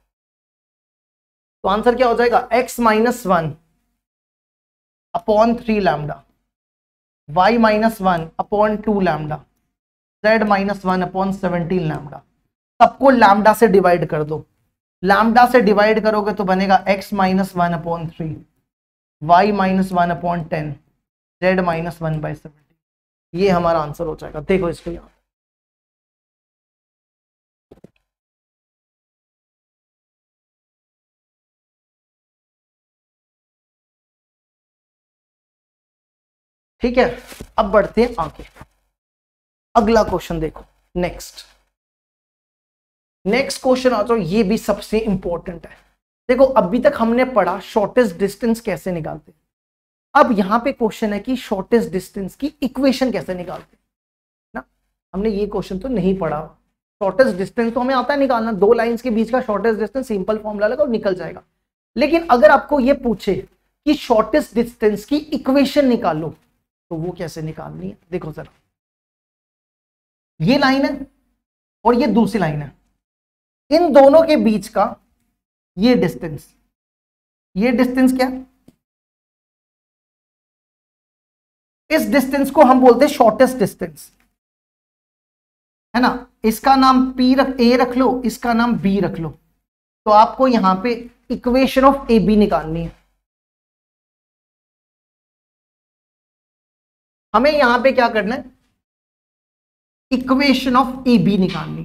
तो आंसर क्या हो जाएगा, x - 1 / 3 lambda, y - 1 / 2 lambda, z - 1 / 17 lambda. सबको लैम्डा से डिवाइड कर दो। लैम्डा से डिवाइड करोगे तो बनेगा x - 1 / 3, y - 1 / 10, z - 1/17। ये हमारा आंसर हो जाएगा। देखो इसको यहां, ठीक है। अब बढ़ते हैं आगे, अगला क्वेश्चन देखो। नेक्स्ट क्वेश्चन आ जाओ, ये भी सबसे इंपॉर्टेंट है। देखो अभी तक हमने पढ़ा शॉर्टेस्ट डिस्टेंस कैसे निकालते हैं। अब यहां पे क्वेश्चन है कि शॉर्टेस्ट डिस्टेंस की इक्वेशन कैसे निकालते हैं ना। हमने ये क्वेश्चन तो नहीं पढ़ा। शॉर्टेस्ट डिस्टेंस तो हमें आता है निकालना, 2 लाइंस के बीच का शॉर्टेस्ट डिस्टेंस, सिंपल फॉर्मूला लगाओ निकल जाएगा। लेकिन अगर आपको ये पूछे कि शॉर्टेस्ट डिस्टेंस की इक्वेशन निकालो, तो वो कैसे निकालनी है। देखो जरा, ये लाइन है और ये दूसरी लाइन है, इन दोनों के बीच का ये डिस्टेंस क्या है, इस डिस्टेंस को हम बोलते हैं शॉर्टेस्ट डिस्टेंस, है ना। इसका नाम ए रख लो, इसका नाम बी रख लो। तो आपको यहां पे इक्वेशन ऑफ ए बी निकालनी है। हमें यहां पे क्या करना है, इक्वेशन ऑफ ए बी निकालनी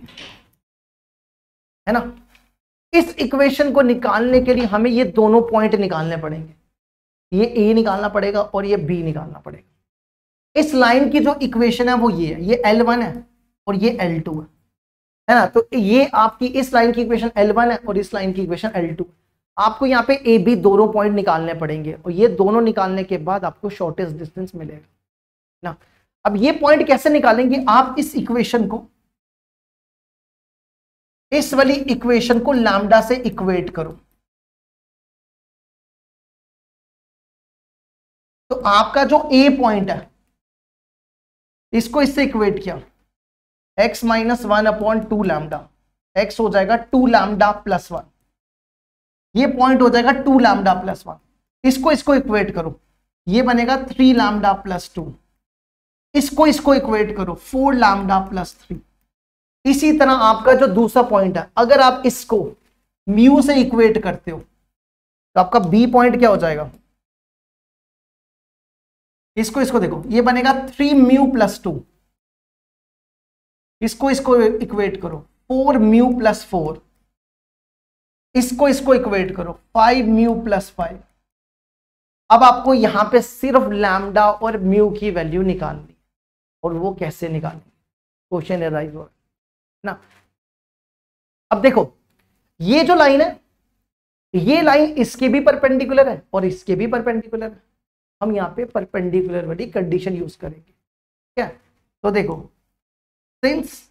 है ना। इस इक्वेशन को निकालने के लिए हमें ये दोनों पॉइंट निकालने पड़ेंगे, ये ए निकालना पड़ेगा और ये बी निकालना पड़ेगा। इस लाइन की जो इक्वेशन है वो ये है, ये L1 है और ये L2 है ना। तो ये आपकी इस लाइन की इक्वेशन L1 है और इस लाइन की इक्वेशन L2। आपको यहाँ पे ए बी दोनों पॉइंट निकालने पड़ेंगे और ये दोनों निकालने के बाद आपको शॉर्टेस्ट डिस्टेंस मिलेगा ना। अब ये पॉइंट कैसे निकालेंगे, आप इस इक्वेशन को, इस वाली इक्वेशन को लैम्डा से इक्वेट करो। तो आपका जो ए पॉइंट है इसको इससे इक्वेट किया, x - 1 / 2 लैम्डा, x हो जाएगा 2 लैम्डा + 1, ये पॉइंट हो जाएगा 2 लैम्डा + 1। इसको इक्वेट करो, ये बनेगा 3 लैम्डा + 2। इसको इक्वेट करो, 4 लैम्डा + 3। इसी तरह आपका जो दूसरा पॉइंट है, अगर आप इसको म्यू से इक्वेट करते हो तो आपका बी पॉइंट क्या हो जाएगा, इसको इसको देखो, ये बनेगा 3 म्यू प्लस 2, इसको इसको इक्वेट करो 4 म्यू प्लस 4, इसको इसको इक्वेट करो 5 म्यू प्लस 5। अब आपको यहां पे सिर्फ लैम्डा और म्यू की वैल्यू निकालनी, और वो कैसे निकालनी, क्वेश्चन अराइज हो ना। अब देखो ये जो लाइन है, ये लाइन इसके भी परपेंडिकुलर है और इसके भी परपेंडिकुलर है। हम यहाँ पे परपेंडिकुलर वाली कंडीशन यूज करेंगे, ठीक है। तो देखो, सिंस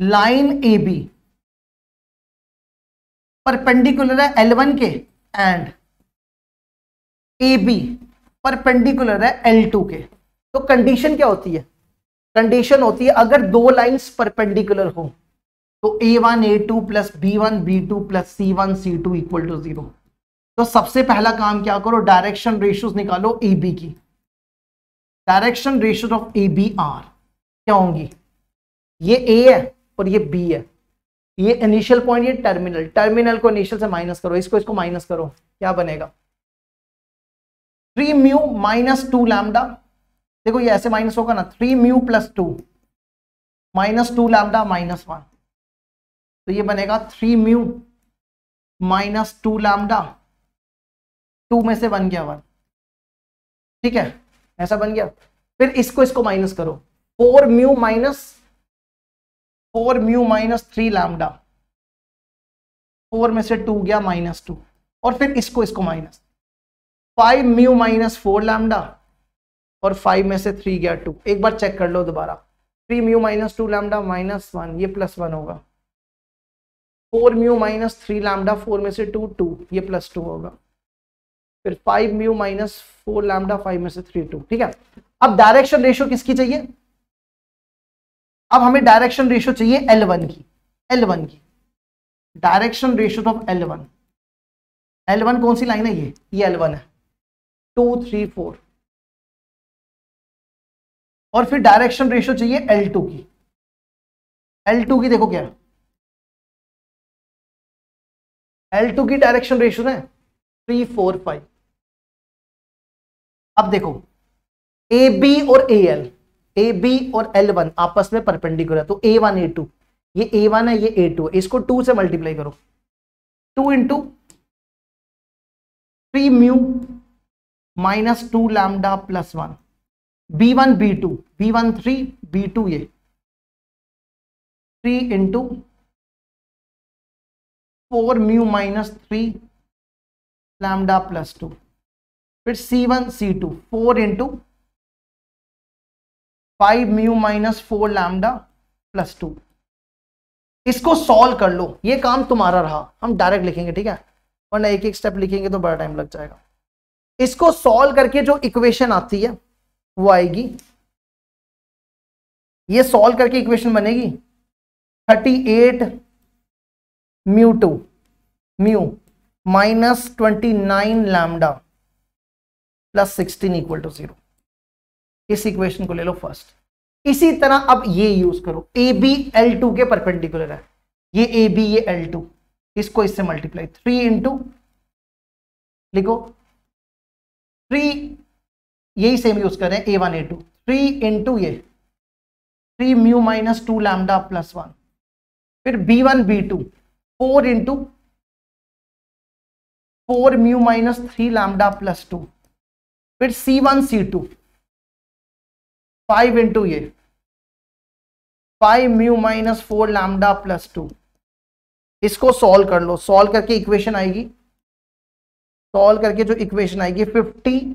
लाइन ए बी परपेंडिकुलर है L1 के एंड ए बी परपेंडिकुलर है L2 के, तो कंडीशन क्या होती है, कंडीशन होती है अगर दो लाइंस परपेंडिकुलर हो तो A1 A2 plus B1 B2 plus C1 C2 equal to 0। तो सबसे पहला काम क्या करो, डायरेक्शन रेशियोज निकालो ए बी की। Direction ratios of A B are क्या होंगी, ये ए है और ये बी है, ये इनिशियल पॉइंट, ये टर्मिनल, टर्मिनल को इनिशियल से माइनस करो, इसको इसको माइनस करो, क्या बनेगा 3 म्यू माइनस 2 लैम्डा। देखो ये ऐसे माइनस होगा ना, 3 mu plus 2 minus 2 lambda minus 1, तो ये बनेगा 3 म्यू माइनस 2 लैम्डा, 2 में से बन गया 1, ठीक है, ऐसा बन गया। फिर इसको इसको माइनस करो, 4 म्यू माइनस 3 लैम्डा, 4 में से 2 गया माइनस 2, और फिर इसको इसको माइनस 5 म्यू माइनस 4 लैम्डा, और 5 में से 3 गया 2। एक बार चेक कर लो दोबारा, 3 म्यू माइनस 2 लैम्डा माइनस 1, ये प्लस 1 होगा, 4 म्यू माइनस 3 लैम्डा, 4 में से 2 2, ये प्लस 2 होगा, फिर 5 म्यू माइनस 4 लैम्डा, 5 में से 3 2, ठीक है। अब डायरेक्शन रेशियो किसकी चाहिए, अब हमें डायरेक्शन रेशियो चाहिए L1 की, L1 की direction ratio of L1, L1 कौन सी लाइन है, ये L1 है, 2 3 4, और फिर डायरेक्शन रेशियो चाहिए L2 की, L2 की देखो क्या है, L2 की डायरेक्शन रेशियो है 3 4 5। अब देखो ए बी और AL, ए बी और L1 आपस में परपेंडिकुलर, तो A1 A2, ये A1 है ये A2 है, इसको 2 से मल्टीप्लाई करो, 2 into 3 mu minus 2 lambda plus 1, B1 B2, B1 3 B2 ये 3 into 4 mu minus 3 lambda plus 2, फिर C1 C2 4 into 5 mu minus 4 lambda plus 2। इसको सॉल्व कर लो, ये काम तुम्हारा रहा, हम डायरेक्ट लिखेंगे, ठीक है, वरना एक एक स्टेप लिखेंगे तो बड़ा टाइम लग जाएगा। इसको सॉल्व करके जो इक्वेशन आती है वो आएगी, ये सॉल्व करके इक्वेशन बनेगी 38 mu 2 mu minus 29 lambda plus 16 equal to 0। इस इक्वेशन को ले लो फर्स्ट। इसी तरह अब ये यूज करो, ए बी L2 के परपेंडिकुलर है, ये ए बी ये L2, इसको इससे मल्टीप्लाई 3 इंटू लिखो 3, यही सेम यूज कर रहे हैं A1 A2, 3 इंटू ये 3 म्यू माइनस 2 लैम्डा प्लस 1, फिर B1 B2 4 into 4 mu minus 3 lambda plus 2, फिर C1 C2 5 इंटू ये 5 म्यू माइनस 4 लैम्डा प्लस 2। इसको सॉल्व कर लो, सॉल्व करके इक्वेशन आएगी, सॉल्व करके जो इक्वेशन आएगी 50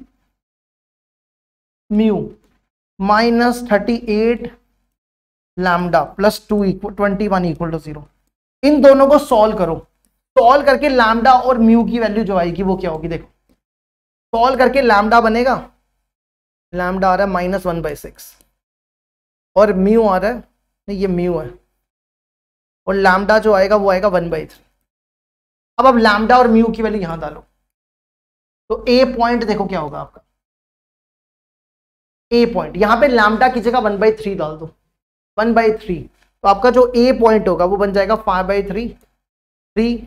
mu minus 38 lambda plus 2 21 equal to 0। इन दोनों को सॉल्व करो, सॉल्व करके लैम्डा और म्यू की वैल्यू जो आएगी वो क्या होगी, देखो सॉल्व करके लैम्डा बनेगा, लैम्डा आ रहा है -1/6 और म्यू आ रहा है, नहीं ये म्यू है, और लैम्डा जो आएगा वो आएगा 1/3। अब लैम्डा और म्यू की वैल्यू यहां डालो, तो ए पॉइंट देखो क्या होगा आपका, ए पॉइंट यहां पे लैम्डा की जगह 1/3 डाल दो, 1/3, तो आपका जो ए पॉइंट होगा वो बन जाएगा 5/3 3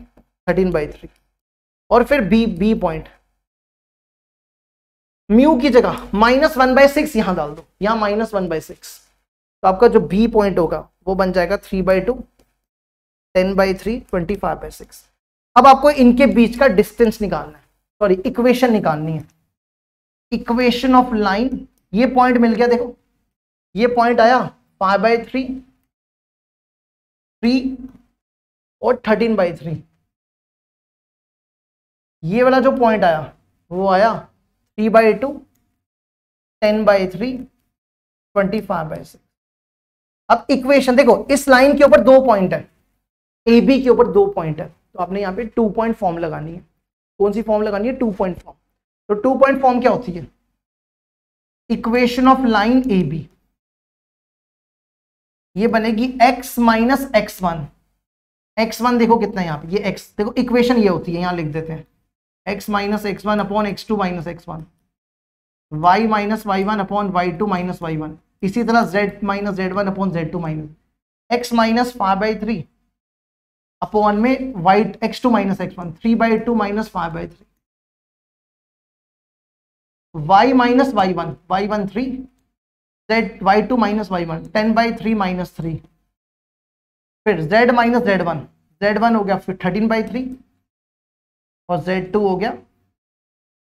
13/3। और फिर बी पॉइंट म्यू की जगह -1/6 यहां डाल दो, यहां -1/6, तो आपका जो बी पॉइंट होगा वो बन जाएगा 3/2, 10/3, 25/6। अब आपको इनके बीच का डिस्टेंस निकालना है, सॉरी इक्वेशन निकालनी है। इक्वेशन ऑफ लाइन, ये पॉइंट मिल गया, देखो ये पॉइंट आया 5/3, 3 और 13/3। ये वाला जो पॉइंट आया वो आया 3/2, 10/3, 25/6। अब इक्वेशन देखो, इस लाइन के ऊपर 2 पॉइंट है, ए बी के ऊपर 2 पॉइंट है, तो आपने यहाँ पे 2 पॉइंट फॉर्म लगानी है। कौन सी फॉर्म लगानी है? 2 पॉइंट फॉर्म। तो 2 पॉइंट फॉर्म क्या होती है? Equation of line A B, ये बनेगी x माइनस x1। x1 देखो कितना है यहाँ पे, ये x, देखो इक्वेशन ये होती है, यहां लिख देते हैं x minus x1 upon x2 minus x1, y minus y1 upon y2 minus y1, इसी तरह z minus z1 upon z2 minus x minus 5/3 upon में y x2 minus x1, 3/2 minus 5/3, y minus y1, y1 3, z y2 minus y1, 10/3 minus 3, फिर z minus z1, z1 हो गया फिर 13/3 और z2 हो गया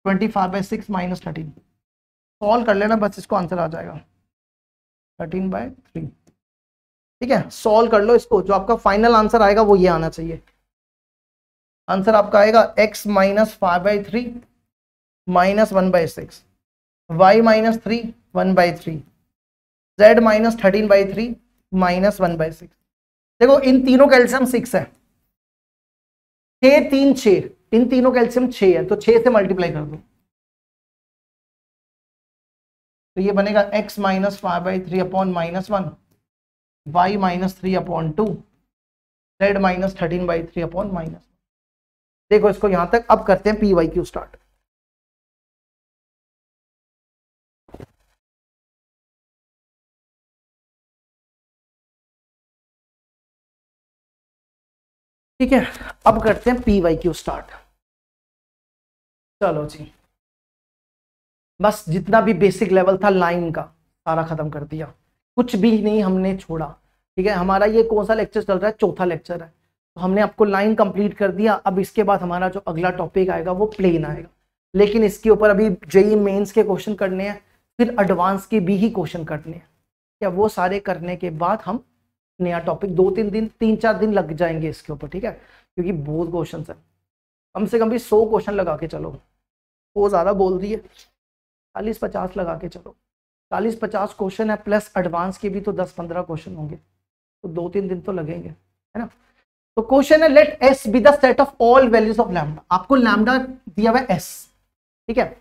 25/6 माइनस 13। सॉल्व कर लेना बस, इसको आंसर आ जाएगा 13/3। ठीक है, सॉल्व कर लो इसको, जो आपका फाइनल आंसर आएगा वो ये आना चाहिए। आंसर आपका आएगा x minus 5/3 minus 1/6, y minus 3 1/3, z minus 13/3 minus 1/6। देखो इन तीनों का एलसीएम 6 है, 6 3 6, इन तीनों का एलसीएम 6 है, तो 6 से मल्टीप्लाई कर दो, तो ये बनेगा x minus 5/3 upon -1, y minus 3 upon 2, z minus 13/3 upon -1। देखो इसको यहां तक, अब करते हैं PYQ स्टार्ट। ठीक है, अब करते हैं PYQ स्टार्ट। चलो जी, बस जितना भी बेसिक लेवल था लाइन का सारा खत्म कर दिया, कुछ भी नहीं हमने छोड़ा। ठीक है, हमारा ये कौन सा लेक्चर चल रहा है? चौथा लेक्चर है, तो हमने आपको लाइन कंप्लीट कर दिया। अब इसके बाद हमारा जो अगला टॉपिक आएगा वो प्लेन आएगा, लेकिन इसके ऊपर अभी जेईई मेंस के क्वेश्चन करने हैं, फिर एडवांस के भी ही क्वेश्चन करने हैं। क्या वो सारे करने के बाद हम नया टॉपिक 2-3 दिन 3-4 दिन लग जाएंगे इसके ऊपर। ठीक है, क्योंकि बहुत क्वेश्चन है, कम से कम भी 100 क्वेश्चन लगा के चलो, वो ज़्यादा बोल रही है, 40-50 लगा के चलो। 40-50 क्वेश्चन है, प्लस एडवांस के भी तो 10-15 क्वेश्चन होंगे, तो 2-3 दिन तो लगेंगे, है ना। तो क्वेश्चन है let S be the set of all values of lambda. आपको लैम्डा दिया हुआ है एस, ठीक है,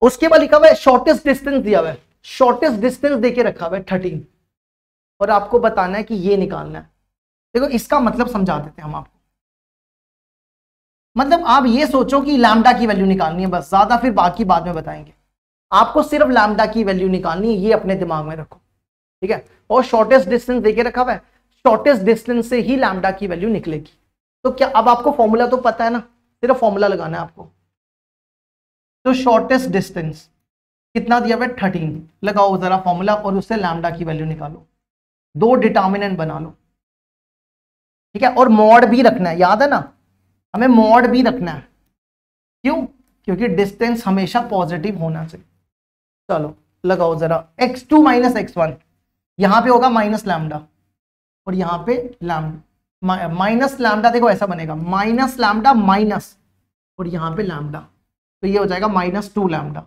उसके बाद लिखा हुआ है शॉर्टेस्ट डिस्टेंस दिया हुआ है, शॉर्टेस्ट डिस्टेंस देके रखा हुआ है 13, और आपको बताना है कि ये निकालना है। देखो इसका मतलब समझा देते हैं हम आपको। मतलब आप ये सोचो कि लैम्डा की वैल्यू निकालनी है बस, ज्यादा फिर बाकी बाद में बताएंगे। आपको सिर्फ लैम्डा की वैल्यू निकालनी है, ये अपने दिमाग में रखो। ठीक है, और शॉर्टेस्ट डिस्टेंस देके रखा हुआ है, शॉर्टेस्ट डिस्टेंस से ही लैम्डा की वैल्यू निकलेगी। तो क्या अब आपको फॉर्मूला तो पता है ना, सिर्फ फॉर्मूला लगाना है आपको। तो शॉर्टेस्ट डिस्टेंस कितना दिया हुआ है? 13। लगाओ जरा फॉर्मूला और उससे लैम्डा की वैल्यू निकालो, 2 डिटर्मिनेंट बना लो। ठीक है, और मॉड भी रखना है, याद है ना, हमें मॉड भी रखना है। क्यों? क्योंकि डिस्टेंस हमेशा पॉजिटिव होना चाहिए। चलो लगाओ जरा, x2 माइनस x1, यहां पे होगा माइनस लैम्डा और यहां पे लैम्डा, माइनस लैम्डा, देखो ऐसा बनेगा माइनस लैम्डा माइनस और यहां पे लैम्डा, तो ये हो जाएगा -2 लैम्डा।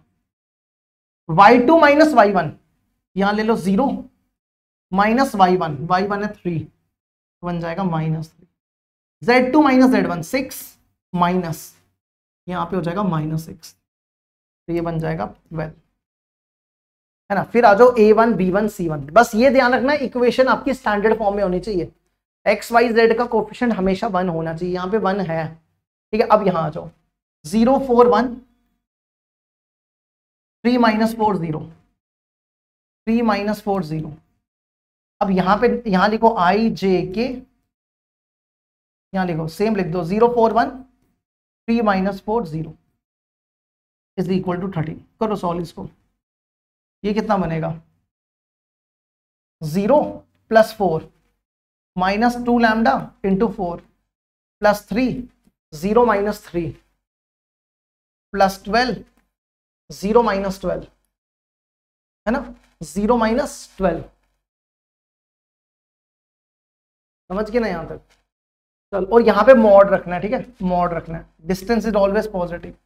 y2 माइनस y1, यहां ले लो 0 माइनस y1, y1 है 3, बन जाएगा -3। z2 माइनस z1 6 माइनस, यहां पे हो जाएगा -6, तो ये बन जाएगा 12, है ना। फिर आ जाओ a1 b1 c1, बस ये ध्यान रखना इक्वेशन आपकी स्टैंडर्ड फॉर्म में होनी चाहिए। x y z का कोफिशिएंट हमेशा 1 होना चाहिए, यहाँ पे 1 है। ठीक है, अब यहां आ जाओ 0 4 1 3 माइनस 4 0 3 माइनस 4 0। अब यहां पे यहां लिखो i j k, यहां लिखो सेम लिख दो 0 4 1 3 माइनस 4 0। Is equal to 13। करो सॉल्व इसको, ये कितना बनेगा 0 plus 4 minus 2 lambda into 4 plus 3 0 minus 3 plus 12 0 minus 12 है ना, 0 माइनस 12। समझ गए ना यहां तक? चल, और यहां पे मॉड रखना है, ठीक है, मॉड रखना है, डिस्टेंस इज ऑलवेज पॉजिटिव।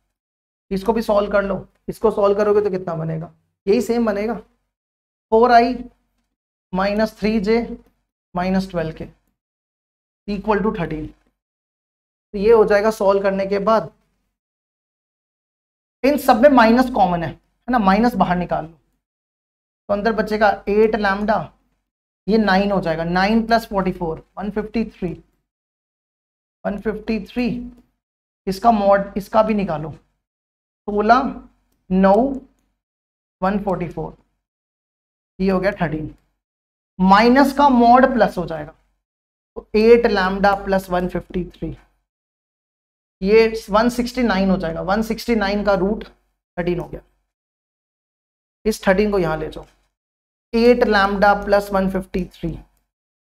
इसको भी सॉल्व कर लो, इसको सॉल्व करोगे तो कितना बनेगा, यही सेम बनेगा 4i माइनस 3j माइनस 12 के इक्वल टू 13। तो ये हो जाएगा सॉल्व करने के बाद। इन सब में माइनस कॉमन है ना, माइनस बाहर निकाल लो तो अंदर बचेगा 8 लैम्डा, ये 9 हो जाएगा, 9 प्लस 44 153 इसका मॉड, इसका भी निकालो 16 9 144, ये हो गया 13। माइनस का मॉड प्लस हो जाएगा तो 8 लैम्डा प्लस 153, ये 169 हो जाएगा, 169 का रूट 13 हो गया। इस 13 को यहां ले जाओ, 8 lambda plus 153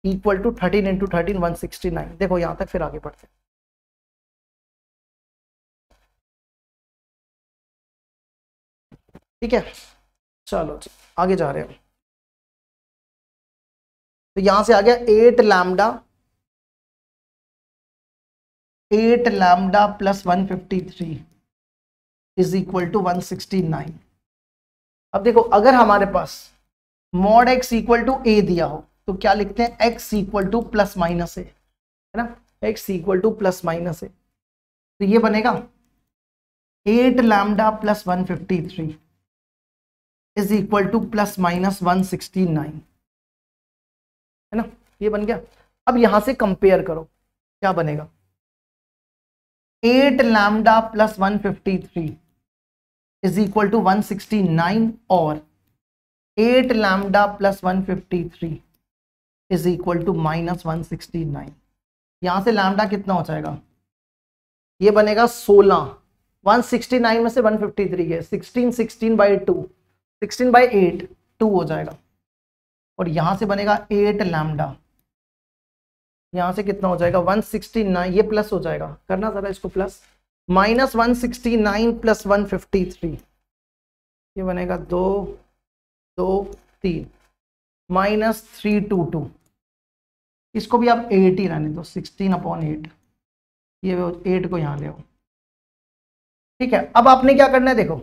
equal to 13 into 13 169। देखो यहां तक, फिर आगे बढ़ते। ठीक है, चलो आगे जा रहे हैं। तो यहां से आ गया 8 lambda plus 153 is equal to 169। अब देखो, अगर हमारे पास mod x equal to a दिया हो तो क्या लिखते हैं, x equal to plus minus a, है ना, x equal to plus minus a। तो ये बनेगा 8 lambda plus 153 is equal to plus minus 169, है ना, ये बन गया। अब यहां से कंपेयर करो, क्या बनेगा, 8 lambda plus 153 is equal to 169 और 8 lambda plus 153 is equal to minus 169। यहां से लैम्डा कितना हो जाएगा, ये बनेगा 16, 169 में से 153 गए, 16 बाई 2, 16 बाई 8 2 हो जाएगा। और यहां से बनेगा 8 लैम्डा, यहां से कितना हो जाएगा 169, ये प्लस हो जाएगा, करना जरा इसको प्लस, माइनस 169 प्लस 153, ये बनेगा 2 2 3 माइनस 322। इसको भी आप 8 ही रहने दो, 16/8, ये 8 को यहां ले आओ। ठीक है, अब आपने क्या करना है, देखो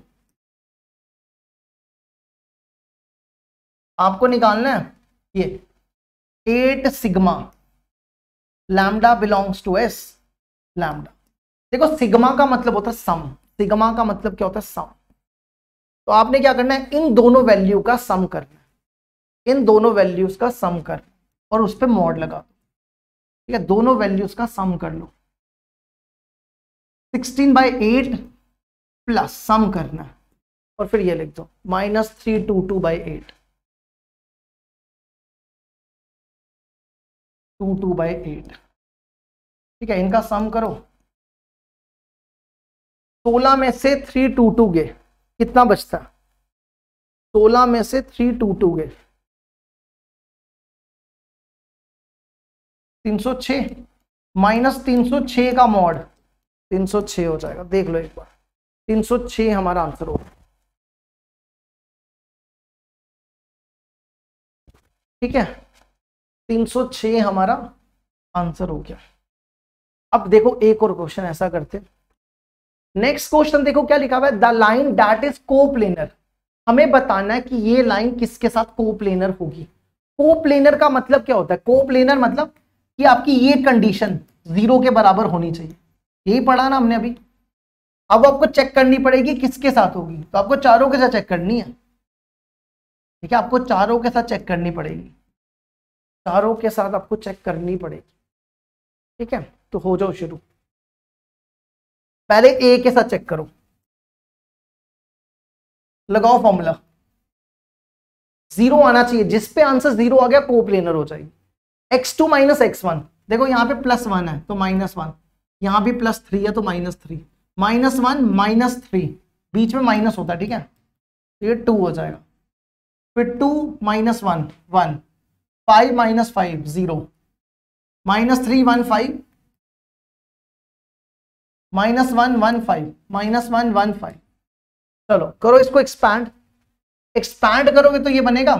आपको निकालना है ये 8 sigma lambda belongs to S lambda. देखो सिग्मा का मतलब होता है सम, सिग्मा का मतलब क्या होता है, सम। तो आपने क्या करना है, इन दोनों वैल्यू का सम करना है, इन दोनों वैल्यूज का सम कर और उस पर मॉड लगा दो। ठीक है, दोनों वैल्यूज का सम कर लो, 16/8 प्लस सम करना है और फिर ये लिख दो माइनस 322/8, 22/8। ठीक है, इनका सम करो, 16 में से 322 गए, कितना बचता है, 16 में से 322 गए 306, माइनस 306 का मॉड 306 हो जाएगा, देख लो एक बार, 306 हमारा आंसर होगा। ठीक है, 306 हमारा आंसर हो गया। अब देखो एक और क्वेश्चन ऐसा करते, नेक्स्ट क्वेश्चन देखो क्या लिखा हुआ है, the line that is coplanar. हमें बताना है कि ये लाइन किसके साथ कोप्लेनर होगी। कोप्लेनर का मतलब क्या होता है, कोप्लेनर मतलब कि आपकी ये कंडीशन 0 के बराबर होनी चाहिए, यही पढ़ा ना हमने अभी। अब आपको चेक करनी पड़ेगी किसके साथ होगी, तो आपको चारों के साथ चेक करनी है। ठीक है, आपको चारों के साथ चेक करनी पड़ेगी, चारों के साथ आपको चेक करनी पड़ेगी। ठीक है, तो हो जाओ शुरू। पहले ए के साथ चेक करो, लगाओ फॉर्मूला, 0 आना चाहिए, जिस पे आंसर 0 आ गया कोप्लेनर हो जाएगी। x2 माइनस x1, देखो यहां पे +1 है तो -1, यहां भी +3 है तो -3, -1 -3 बीच में माइनस होता है, ठीक है, तो ये 2 हो जाएगा। फिर 2 minus 1 1, 5 minus 5 0, minus 3 1 5, minus 1 1 5, minus 1 1 5। चलो करो इसको एक्सपैंड, एक्सपैंड करोगे तो ये बनेगा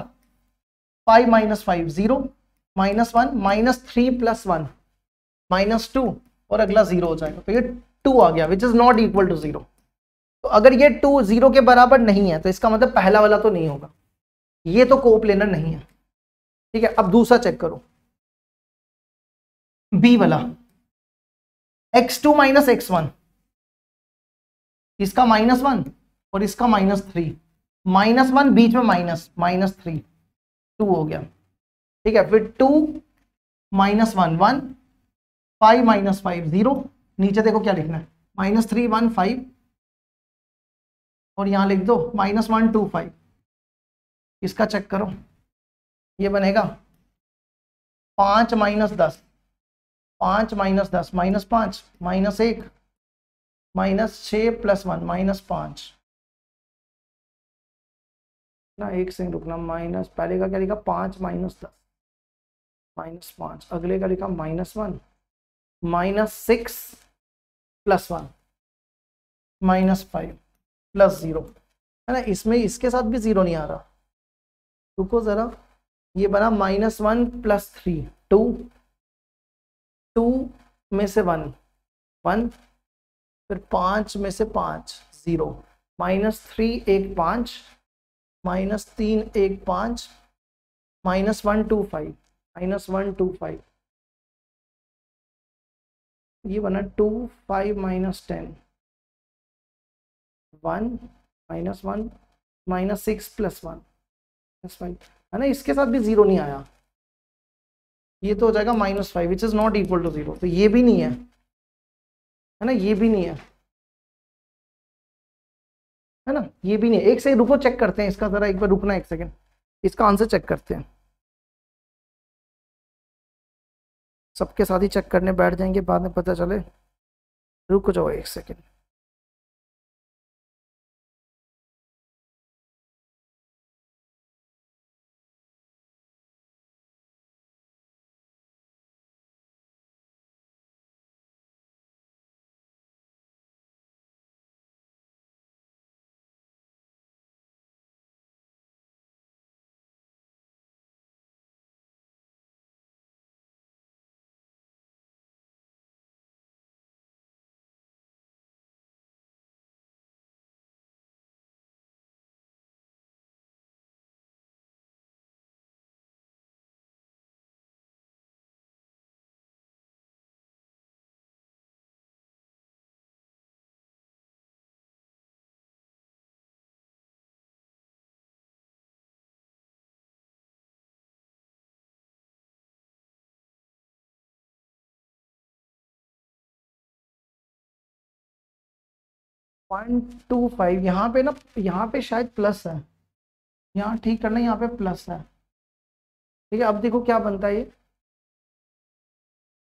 5 minus 5 0, minus 1, minus 3 plus 1 minus 2, और अगला 0 हो जाएगा। तो ये 2 आ गया, which is not equal to 0। तो अगर ये 2 0 के बराबर नहीं है तो इसका मतलब पहला वाला तो नहीं होगा, ये तो कोप्लेनर नहीं है, ठीक है। अब दूसरा चेक करो, बी वाला, x2 माइनस x1, इसका -1 और इसका -3, -1 बीच में माइनस, -3, 2 हो गया, ठीक है। फिर 2 माइनस 1 1, 5 माइनस 5 0, नीचे देखो क्या लिखना है, -3 1 5, और यहां लिख दो -1 2 5। इसका चेक करो, ये बनेगा 5 माइनस 10, 5 माइनस 10 -5, -1, -6 प्लस 1 -5 ना। एक सेकंड रुकना, माइनस पहले का क्या लिखा, 5 माइनस 10 -5, अगले का लिखा -1, -6 प्लस 1 -5 प्लस 0, है ना। इसमें इसके साथ भी 0 नहीं आ रहा, रुको जरा, ये बना -1 प्लस 3 2, 2 में से 1 1, फिर 5 में से 5 0, -3 1 5, -3 1 5, -1 2 5, -1 2 5, ये बना 2 5 -10 1 -1 -6 प्लस 1 -5, है ना। इसके साथ भी 0 नहीं आया, ये तो हो जाएगा -5, which is not equal to 0। तो ये भी नहीं है ना, ये भी नहीं है ना, ये भी नहीं है। एक से रुको, चेक करते हैं इसका, जरा एक बार रुकना, एक सेकंड, इसका आंसर चेक करते हैं। सबके साथ ही चेक करने बैठ जाएंगे, बाद में पता चले। रुक जाओ एक सेकंड। वन टू फाइव, यहाँ पे ना, यहाँ पे शायद प्लस है, यहाँ ठीक करना, यहाँ पे प्लस है, ठीक है। अब देखो क्या बनता है,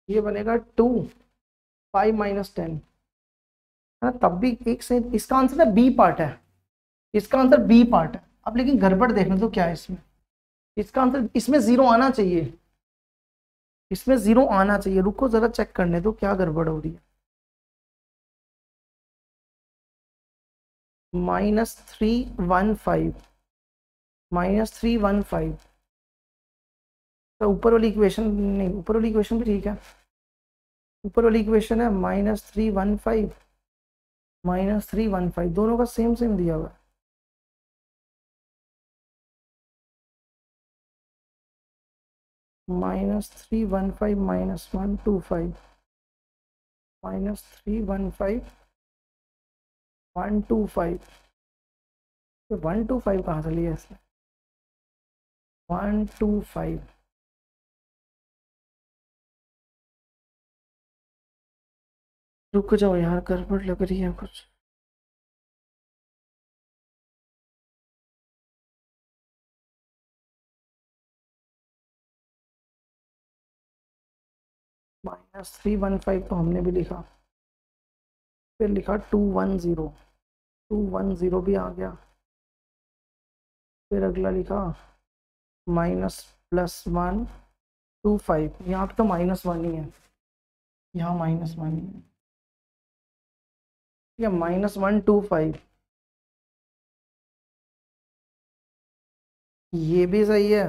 ये बनेगा 2 5 -10, है ना। तब भी एक से, इसका आंसर ना बी पार्ट है, इसका आंसर बी पार्ट है। अब लेकिन गड़बड़ देखना तो क्या है इसमें, इसका आंसर, इसमें 0 आना चाहिए, इसमें 0 आना चाहिए। रुको जरा चेक करने दो क्या गड़बड़ हो रही है। -3 1 5, -3 1 5, तो ऊपर वाली इक्वेशन नहीं, ऊपर वाली इक्वेशन भी ठीक है। ऊपर वाली इक्वेशन है -3 1 5, -3 1 5, दोनों का सेम सेम दिया हुआ है। -3 1 5 -1 2 5, -3 1 5 1 2 5, तो 1 2 5 कहाँ से लिया इसने, 1 2 5, रुक जाओ यार, गड़बड़ लग रही है कुछ। -3 1 5 तो हमने भी लिखा, फिर लिखा 2 1 0, 210 भी आ गया। फिर अगला लिखा -+1 2 5। यहाँ पे तो -1 ही है, यहाँ -1 ही है। ठीक है, -1 2 5 ये भी सही है,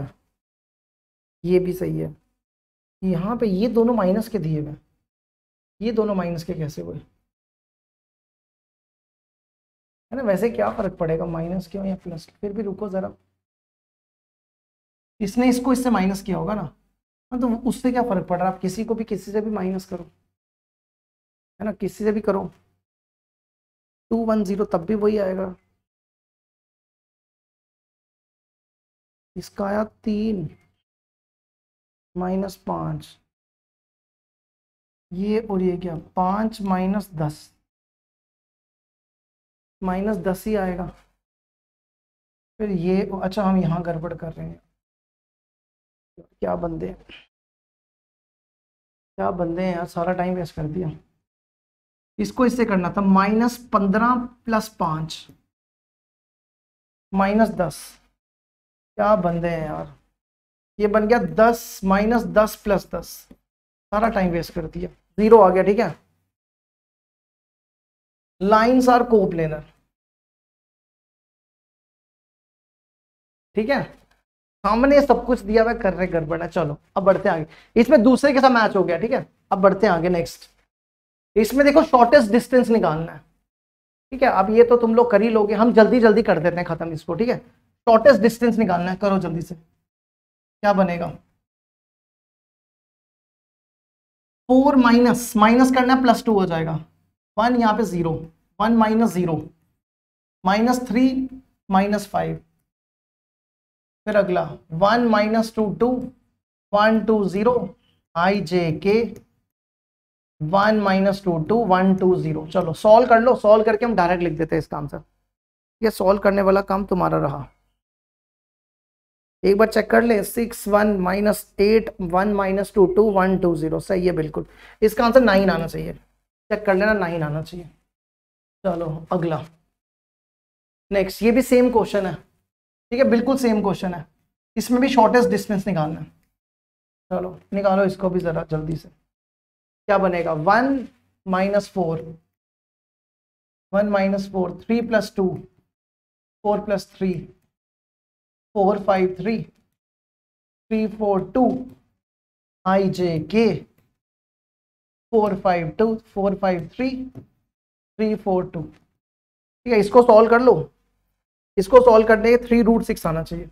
ये भी सही है। यहाँ पे ये दोनों माइनस के दिए हुए, ये दोनों माइनस के कैसे हुए, है ना। वैसे क्या फर्क पड़ेगा माइनस क्यों या प्लस, फिर भी रुको जरा, इसने इसको इससे माइनस किया होगा ना, हाँ तो उससे क्या फर्क पड़ रहा है, आप किसी को भी किसी से भी माइनस करो, है ना, किसी से भी करो। 210 तब भी वही आएगा। इसका आया 3 -5, ये और ये क्या 5 -10, -10 ही आएगा। फिर ये अच्छा हम यहाँ गड़बड़ कर रहे हैं, क्या बंदे हैं, क्या बंदे हैं यार, सारा टाइम वेस्ट कर दिया। इसको इससे करना था -15 + 5 -10, क्या बंदे हैं यार, ये बन गया 10 -10 + 10, सारा टाइम वेस्ट कर दिया, 0 आ गया। ठीक है, लाइन्स आर कोप्लेनर। ठीक है, हमने सब कुछ दिया हुआ, कर रहे गड़बड़ है। चलो अब बढ़ते आगे, इसमें दूसरे के साथ मैच हो गया। ठीक है, अब बढ़ते हैं आगे नेक्स्ट। इसमें देखो शॉर्टेस्ट डिस्टेंस निकालना है। ठीक है, अब ये तो तुम लोग कर ही लोगे, हम जल्दी जल्दी कर देते हैं खत्म इसको। ठीक है, शॉर्टेस्ट डिस्टेंस निकालना है, करो जल्दी से। क्या बनेगा, 4 माइनस करना है, +2 हो जाएगा। 1 यहाँ पे 0, 1 -0 -3 -5। फिर अगला 1 -2 2 1 2 0 IJK 1 -2 2 1 2 0। चलो सॉल्व कर लो, सॉल्व करके हम डायरेक्ट लिख देते हैं इसका आंसर। ये सॉल्व करने वाला काम तुम्हारा रहा। एक बार चेक कर ले, 6 1 -8 1 -2 2 1 2 0 सही है बिल्कुल। इसका आंसर 9 आना चाहिए, चेक कर लेना, 9 आना चाहिए। चलो अगला नेक्स्ट, ये भी सेम क्वेश्चन है। ठीक है, बिल्कुल सेम क्वेश्चन है, इसमें भी शॉर्टेस्ट डिस्टेंस निकालना है। चलो निकालो इसको भी जरा जल्दी से। क्या बनेगा, 1 -4 1 -4 3 + 2 4 + 3 4 5 3 3 4 2 IJK 4 5 2 4 5 3 3 4 2। ठीक है, इसको सॉल्व कर लो, इसको सॉल्व करने के 3√6 आना चाहिए।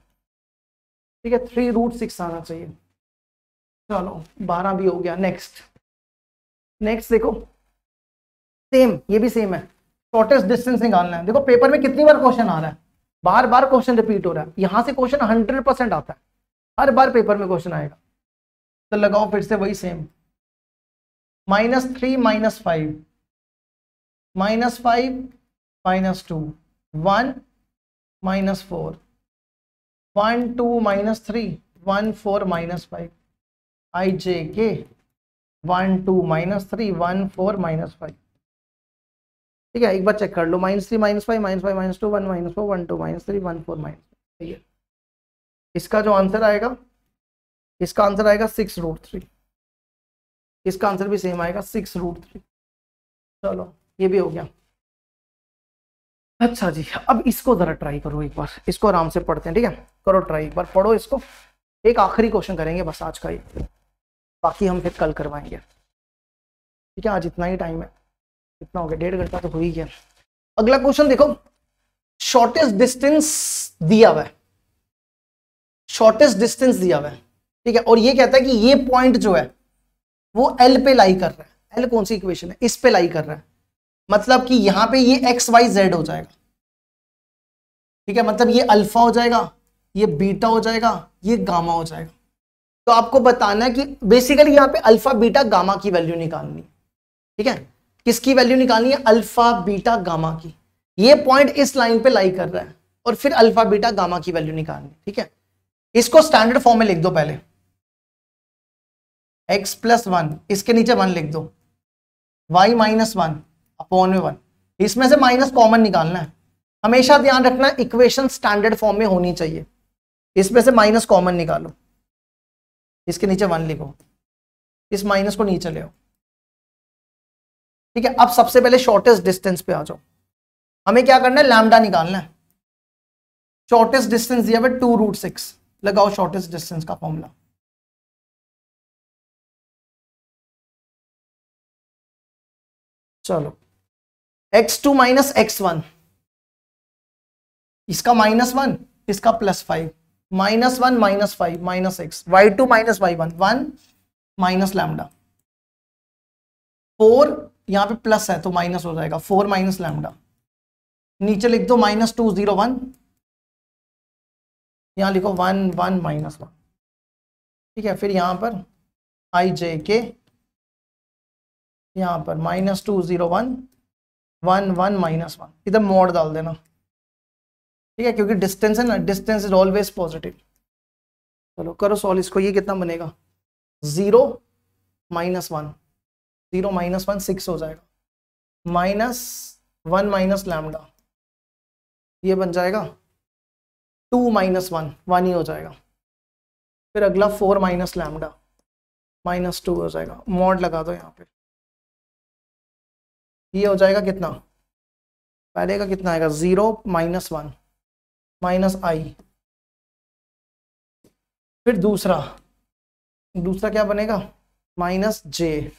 ठीक है, 3√6 आना चाहिए। चलो 12 भी हो गया। नेक्स्ट देखो, सेम, ये भी सेम है, शॉर्टेस्ट डिस्टेंस निकालना है। देखो पेपर में कितनी बार क्वेश्चन आ रहा है, बार बार क्वेश्चन रिपीट हो रहा है, यहां से क्वेश्चन 100% आता है, हर बार पेपर में क्वेश्चन आएगा। तो लगाओ फिर से वही सेम, -3 -5 -5 -2 1 -4 1 2 -3 1 4 -5 IJK 1 2 -3 1 4 -5। ठीक है, एक बार चेक कर लो, -3 -5 -5 -2 1 -4 1 2 -3 1 4 ठीक है, इसका जो आंसर आएगा, इसका आंसर आएगा 6√3। इसका आंसर भी सेम आएगा 6√3। चलो ये भी हो गया। अच्छा जी, अब इसको जरा ट्राई करो एक बार, इसको आराम से पढ़ते हैं। ठीक है, करो ट्राई, एक बार पढ़ो इसको। एक आखिरी क्वेश्चन करेंगे बस आज का ही, बाकी हम फिर कल करवाएंगे। ठीक है, आज इतना ही टाइम है, इतना हो गया, 1.5 घंटा तो हो ही गया। अगला क्वेश्चन देखो, शॉर्टेस्ट डिस्टेंस दिया हुआ है, शॉर्टेस्ट डिस्टेंस दिया हुआ है। ठीक है, और ये कहता है कि ये पॉइंट जो है वो एल पे लाई कर रहा है। एल कौन सी इक्वेशन है, इस पे लाई कर रहा है, मतलब कि यहां पे ये XYZ हो जाएगा। ठीक है, मतलब ये अल्फा हो जाएगा, ये बीटा हो जाएगा, ये गामा हो जाएगा। तो आपको बताना है कि बेसिकली यहां पे अल्फा बीटा गामा की वैल्यू निकालनी। ठीक है, किसकी वैल्यू निकालनी है, अल्फा बीटा गामा की। ये पॉइंट इस लाइन पे लाई कर रहा है और फिर अल्फा बीटा गामा की वैल्यू निकालनी। ठीक है, इसको स्टैंडर्ड फॉर्म में लिख दो पहले, x + 1, इसके नीचे 1 लिख दो, y - 1 अपॉन में 1। इसमें से माइनस कॉमन निकालना है, हमेशा ध्यान रखना इक्वेशन स्टैंडर्ड फॉर्म में होनी चाहिए। इसमें से माइनस कॉमन निकालो, इसके नीचे 1 लिखो, इस माइनस को नीचे ले आओ। ठीक है, अब सबसे पहले शॉर्टेस्ट डिस्टेंस पे आ जाओ। हमें क्या करना है, लैम्डा निकालना है। शॉर्टेस्ट डिस्टेंस दिया हुआ 2√6, लगाओ शॉर्टेस्ट डिस्टेंस का फॉर्मूला। चलो x2 माइनस x1, इसका -1, इसका +5, -1 -5 -x, y2 minus y1, 1 minus lambda, 4 यहां पे प्लस है तो माइनस हो जाएगा, 4 माइनस लैम्डा, नीचे लिख दो -2 0 1, यहां लिखो 1 1 -1। ठीक है, फिर यहां पर i j k, यहां पर -2 0 1 1 1 -1, इधर मोड डाल देना। ठीक है, क्योंकि डिस्टेंस है ना, डिस्टेंस इज ऑलवेज पॉजिटिव। चलो करो सॉल्व इसको, ये कितना बनेगा, 0 -1, 0 -1 6 हो जाएगा, -1 माइनस लैम्डा, ये बन जाएगा 2 -1, 1 ही हो जाएगा। फिर अगला 4 माइनस लैम्डा, -2 हो जाएगा, मॉड लगा दो यहाँ पे, ये हो जाएगा कितना, पहले का कितना आएगा, 0 -1 माइनस i, फिर दूसरा क्या बनेगा, -j,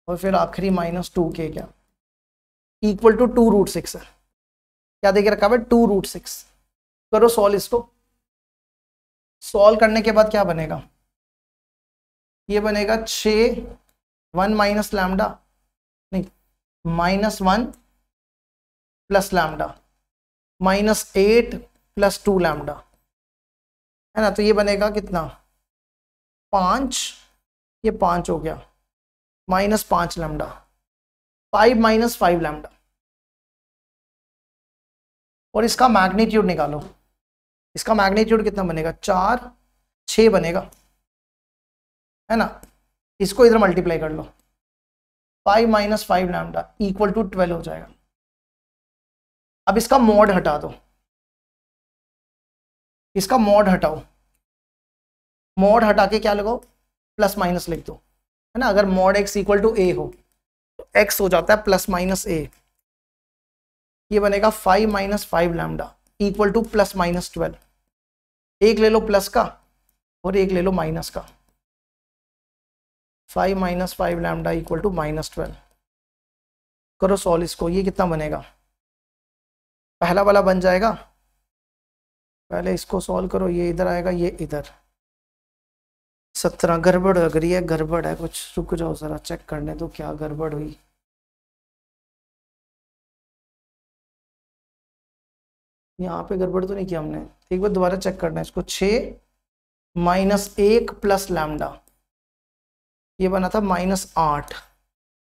और फिर आखिरी -2k, क्या इक्वल टू 2√6 है। क्या देके रखा है, 2√6। करो सॉल्व इसको, सॉल्व करने के बाद क्या बनेगा, ये बनेगा 6 1 माइनस लैम्डा, नहीं -1 प्लस लैम्डा, -8 + 2 लैम्डा, है ना। तो ये बनेगा कितना, 5, ये 5 हो गया, -5 लैम्डा, 5 - 5 लैम्डा, और इसका मैग्नीट्यूड निकालो। इसका मैग्नीट्यूड कितना बनेगा, 4 6 बनेगा, है ना। इसको इधर मल्टीप्लाई कर लो, 5 - 5 लैम्डा इक्वल टू 12 हो जाएगा। अब इसका मॉड हटा दो, इसका मॉड हटाओ, मॉड हटा के क्या लगाओ, प्लस माइनस लिख दो, है ना। अगर mod x equal to a हो तो x हो जाता है +- a, ये बनेगा 5 - 5 लैम्डा इक्वल टू +-12। एक ले लो प्लस का और एक ले लो माइनस का, 5 - 5 लैम्डा इक्वल टू -12। करो सॉल्व इसको, ये कितना बनेगा, पहला वाला बन जाएगा, पहले इसको सॉल्व करो, ये इधर आएगा, ये इधर, 17। गड़बड़ लग रही है, गड़बड़ है कुछ, रुक जाओ जरा चेक करने दो क्या गड़बड़ हुई। यहाँ पे गड़बड़ तो नहीं किया हमने, एक बार दोबारा चेक करना है इसको। 6 -1 प्लस लैम्डा, ये बना था -8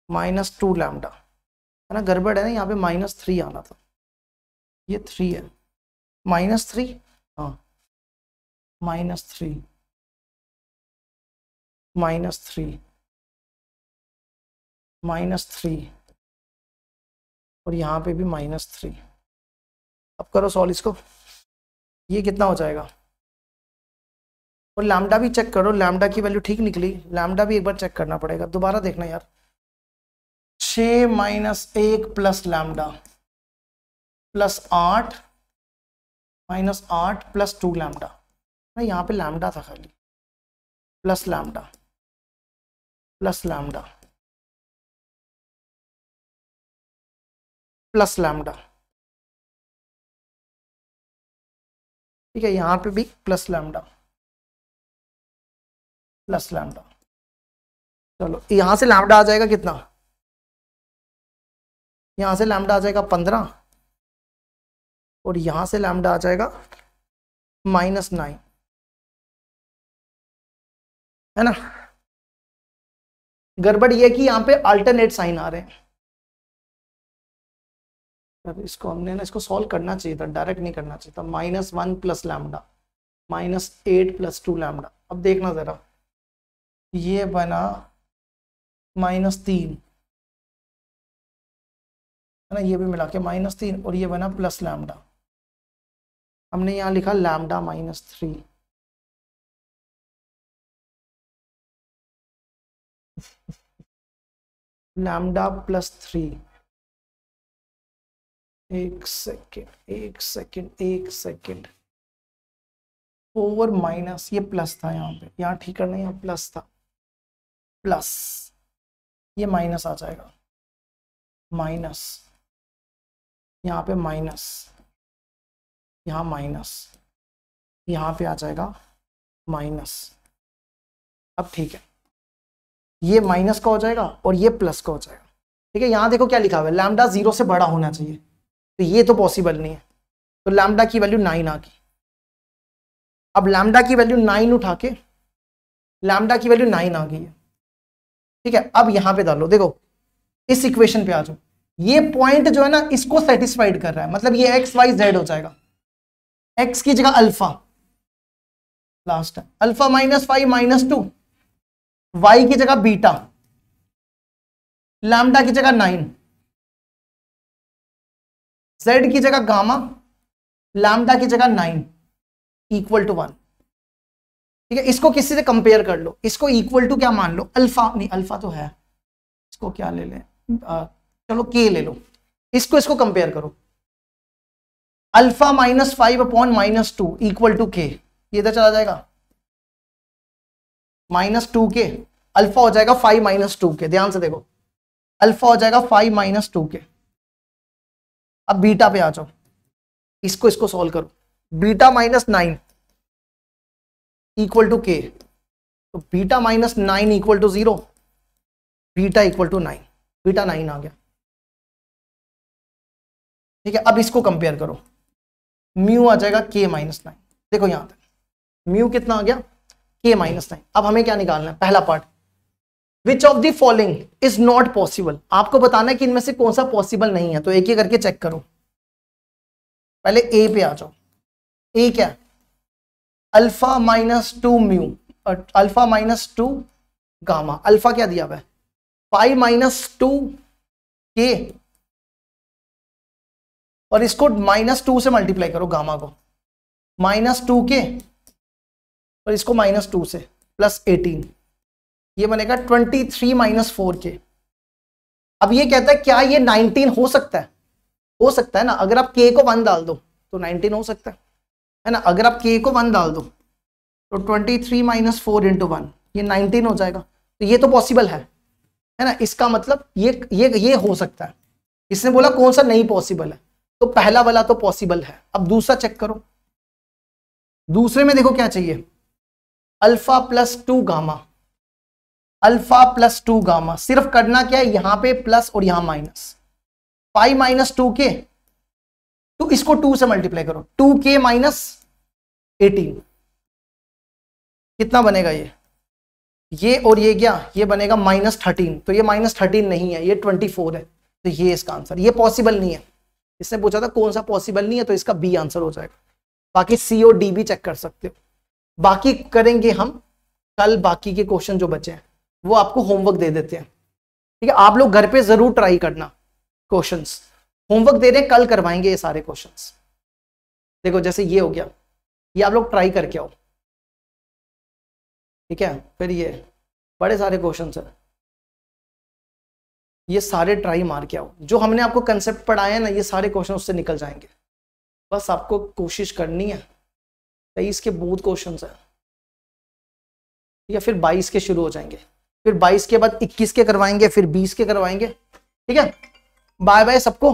-2 लैम्डा, है ना। गड़बड़ है ना, यहाँ पे -3 आना था, ये 3 है, -3, हाँ -3 -3 और यहाँ पे भी -3। अब करो सॉल्व इसको, ये कितना हो जाएगा, और लैम्डा भी चेक करो, लैम्डा की वैल्यू ठीक निकली, लैम्डा भी एक बार चेक करना पड़ेगा, दोबारा देखना यार। 6 -1 प्लस लैम्डा +8 -8 + 2 लैम्डा, यहाँ पे लैम्डा था खाली, plus lambda plus lambda plus lambda, ठीक है। यहाँ पे भी प्लस लैम्डा प्लस लैम्डा। चलो यहाँ से लैम्डा आ जाएगा कितना, यहाँ से लैम्डा आ जाएगा 15, और यहाँ से लैम्डा आ जाएगा -9, है ना। गड़बड़ ये कि यहाँ पे अल्टरनेट साइन आ रहे हैं, अब इसको हमने ना, इसको सॉल्व करना चाहिए था, डायरेक्ट नहीं करना चाहिए था। -1 प्लस लैम्डा, -8 + 2 लैम्डा। अब देखना जरा, ये बना -3, है ना, ये भी मिला के -3 और ये बना प्लस लैम्डा। हमने यहाँ लिखा लैम्डा -3। लैम्डा +3। एक सेकेंड 4 माइनस, ये प्लस था यहाँ पे, यहाँ ठीक करना, यहाँ प्लस था, प्लस ये माइनस आ जाएगा, माइनस यहाँ पे माइनस, यहाँ माइनस, यहाँ पे आ जाएगा माइनस। अब ठीक है, ये माइनस का हो जाएगा और ये प्लस का हो जाएगा। ठीक है, यहाँ देखो क्या लिखा हुआ है, लैम्डा 0 से बड़ा होना चाहिए, तो ये तो पॉसिबल नहीं है, तो लैम्डा की वैल्यू 9 आ गई। अब लैम्डा की वैल्यू 9 उठा के, लैम्डा की वैल्यू 9 आ गई है। ठीक है, अब यहां पे डालो, देखो इस इक्वेशन पे आ जाओ, ये पॉइंट जो है ना इसको सेटिस्फाइड कर रहा है, मतलब ये एक्स वाई जेड हो जाएगा। एक्स की जगह अल्फा, लास्ट है अल्फा -5 -2, वाई की जगह बीटा, लैम्डा की जगह 9, जेड की जगह गामा, लैम्डा की जगह 9 इक्वल टू 1। ठीक है, इसको किसी से कंपेयर कर लो, इसको इक्वल टू क्या मान लो, अल्फा, नहीं अल्फा तो है, इसको क्या ले लें, चलो के ले लो, इसको कंपेयर करो, अल्फा -5/-2 इक्वल टू के, ये इधर चला जाएगा, -2k, अल्फा हो जाएगा 5 - 2k, ध्यान से देखो, अल्फा हो जाएगा 5 - 2k। अब बीटा पे आ जाओ, इसको सॉल्व करो, बीटा -9 इक्वल टू के, तो beta -9 equal to 0, beta equal to 9, beta 9 आ गया। ठीक है, अब इसको कंपेयर करो, म्यू आ जाएगा k -9, देखो यहां पे म्यू कितना आ गया, k -9। अब हमें क्या निकालना है, पहला part, which of the following is not possible, आपको बताना है कि इनमें से कौन सा पॉसिबल नहीं है, तो एक ही करके चेक करो। पहले ए पे आ जाओ, ए क्या, alpha -2 mu, alpha -2 gamma, alpha क्या दिया हुआ है 5 - 2 के, और इसको -2 से मल्टीप्लाई करो, गामा को -2 के, और इसको -2 से +18, ये बनेगा 23 - 4 के। अब ये कहता है क्या ये 19 हो सकता है, हो सकता है ना, अगर आप k को 1 डाल दो तो 19 हो सकता है ना, अगर आप k को 1 डाल दो तो 23 - 4 × 1 ये 19 हो जाएगा, तो ये तो पॉसिबल है ना, इसका मतलब ये हो सकता है। इसने बोला कौन सा नहीं पॉसिबल है, तो पहला वाला तो पॉसिबल है। अब दूसरा चेक करो, दूसरे में देखो क्या चाहिए, अल्फा +2 गामा, अल्फा +2 गामा, सिर्फ करना क्या है, यहां पे प्लस और यहां माइनस, 5 - 2k, तो इसको 2 से मल्टीप्लाई करो, 2k - 18, कितना बनेगा ये और ये क्या, ये बनेगा -13, तो ये -13 नहीं है, ये 24 है, तो ये इसका आंसर, ये पॉसिबल नहीं है। इसने पूछा था कौन सा पॉसिबल नहीं है, तो इसका बी आंसर हो जाएगा। बाकी सी और डी भी चेक कर सकते हो, बाकी करेंगे हम कल, बाकी के क्वेश्चन जो बचे हैं वो आपको होमवर्क दे देते हैं। ठीक है, आप लोग घर पे जरूर ट्राई करना क्वेश्चंस, होमवर्क दे रहे हैं, कल करवाएंगे ये सारे क्वेश्चंस। देखो जैसे ये हो गया, ये आप लोग ट्राई करके आओ, ठीक है, फिर ये बड़े सारे क्वेश्चंस हैं, ये सारे ट्राई मार के आओ, जो हमने आपको कंसेप्ट पढ़ाया है ना, ये सारे क्वेश्चन उससे निकल जाएंगे, बस आपको कोशिश करनी है। 23 के बहुत क्वेश्चन है, या फिर 22 के शुरू हो जाएंगे, फिर 22 के बाद 21 के करवाएंगे, फिर 20 के करवाएंगे। ठीक है, बाय बाय सबको।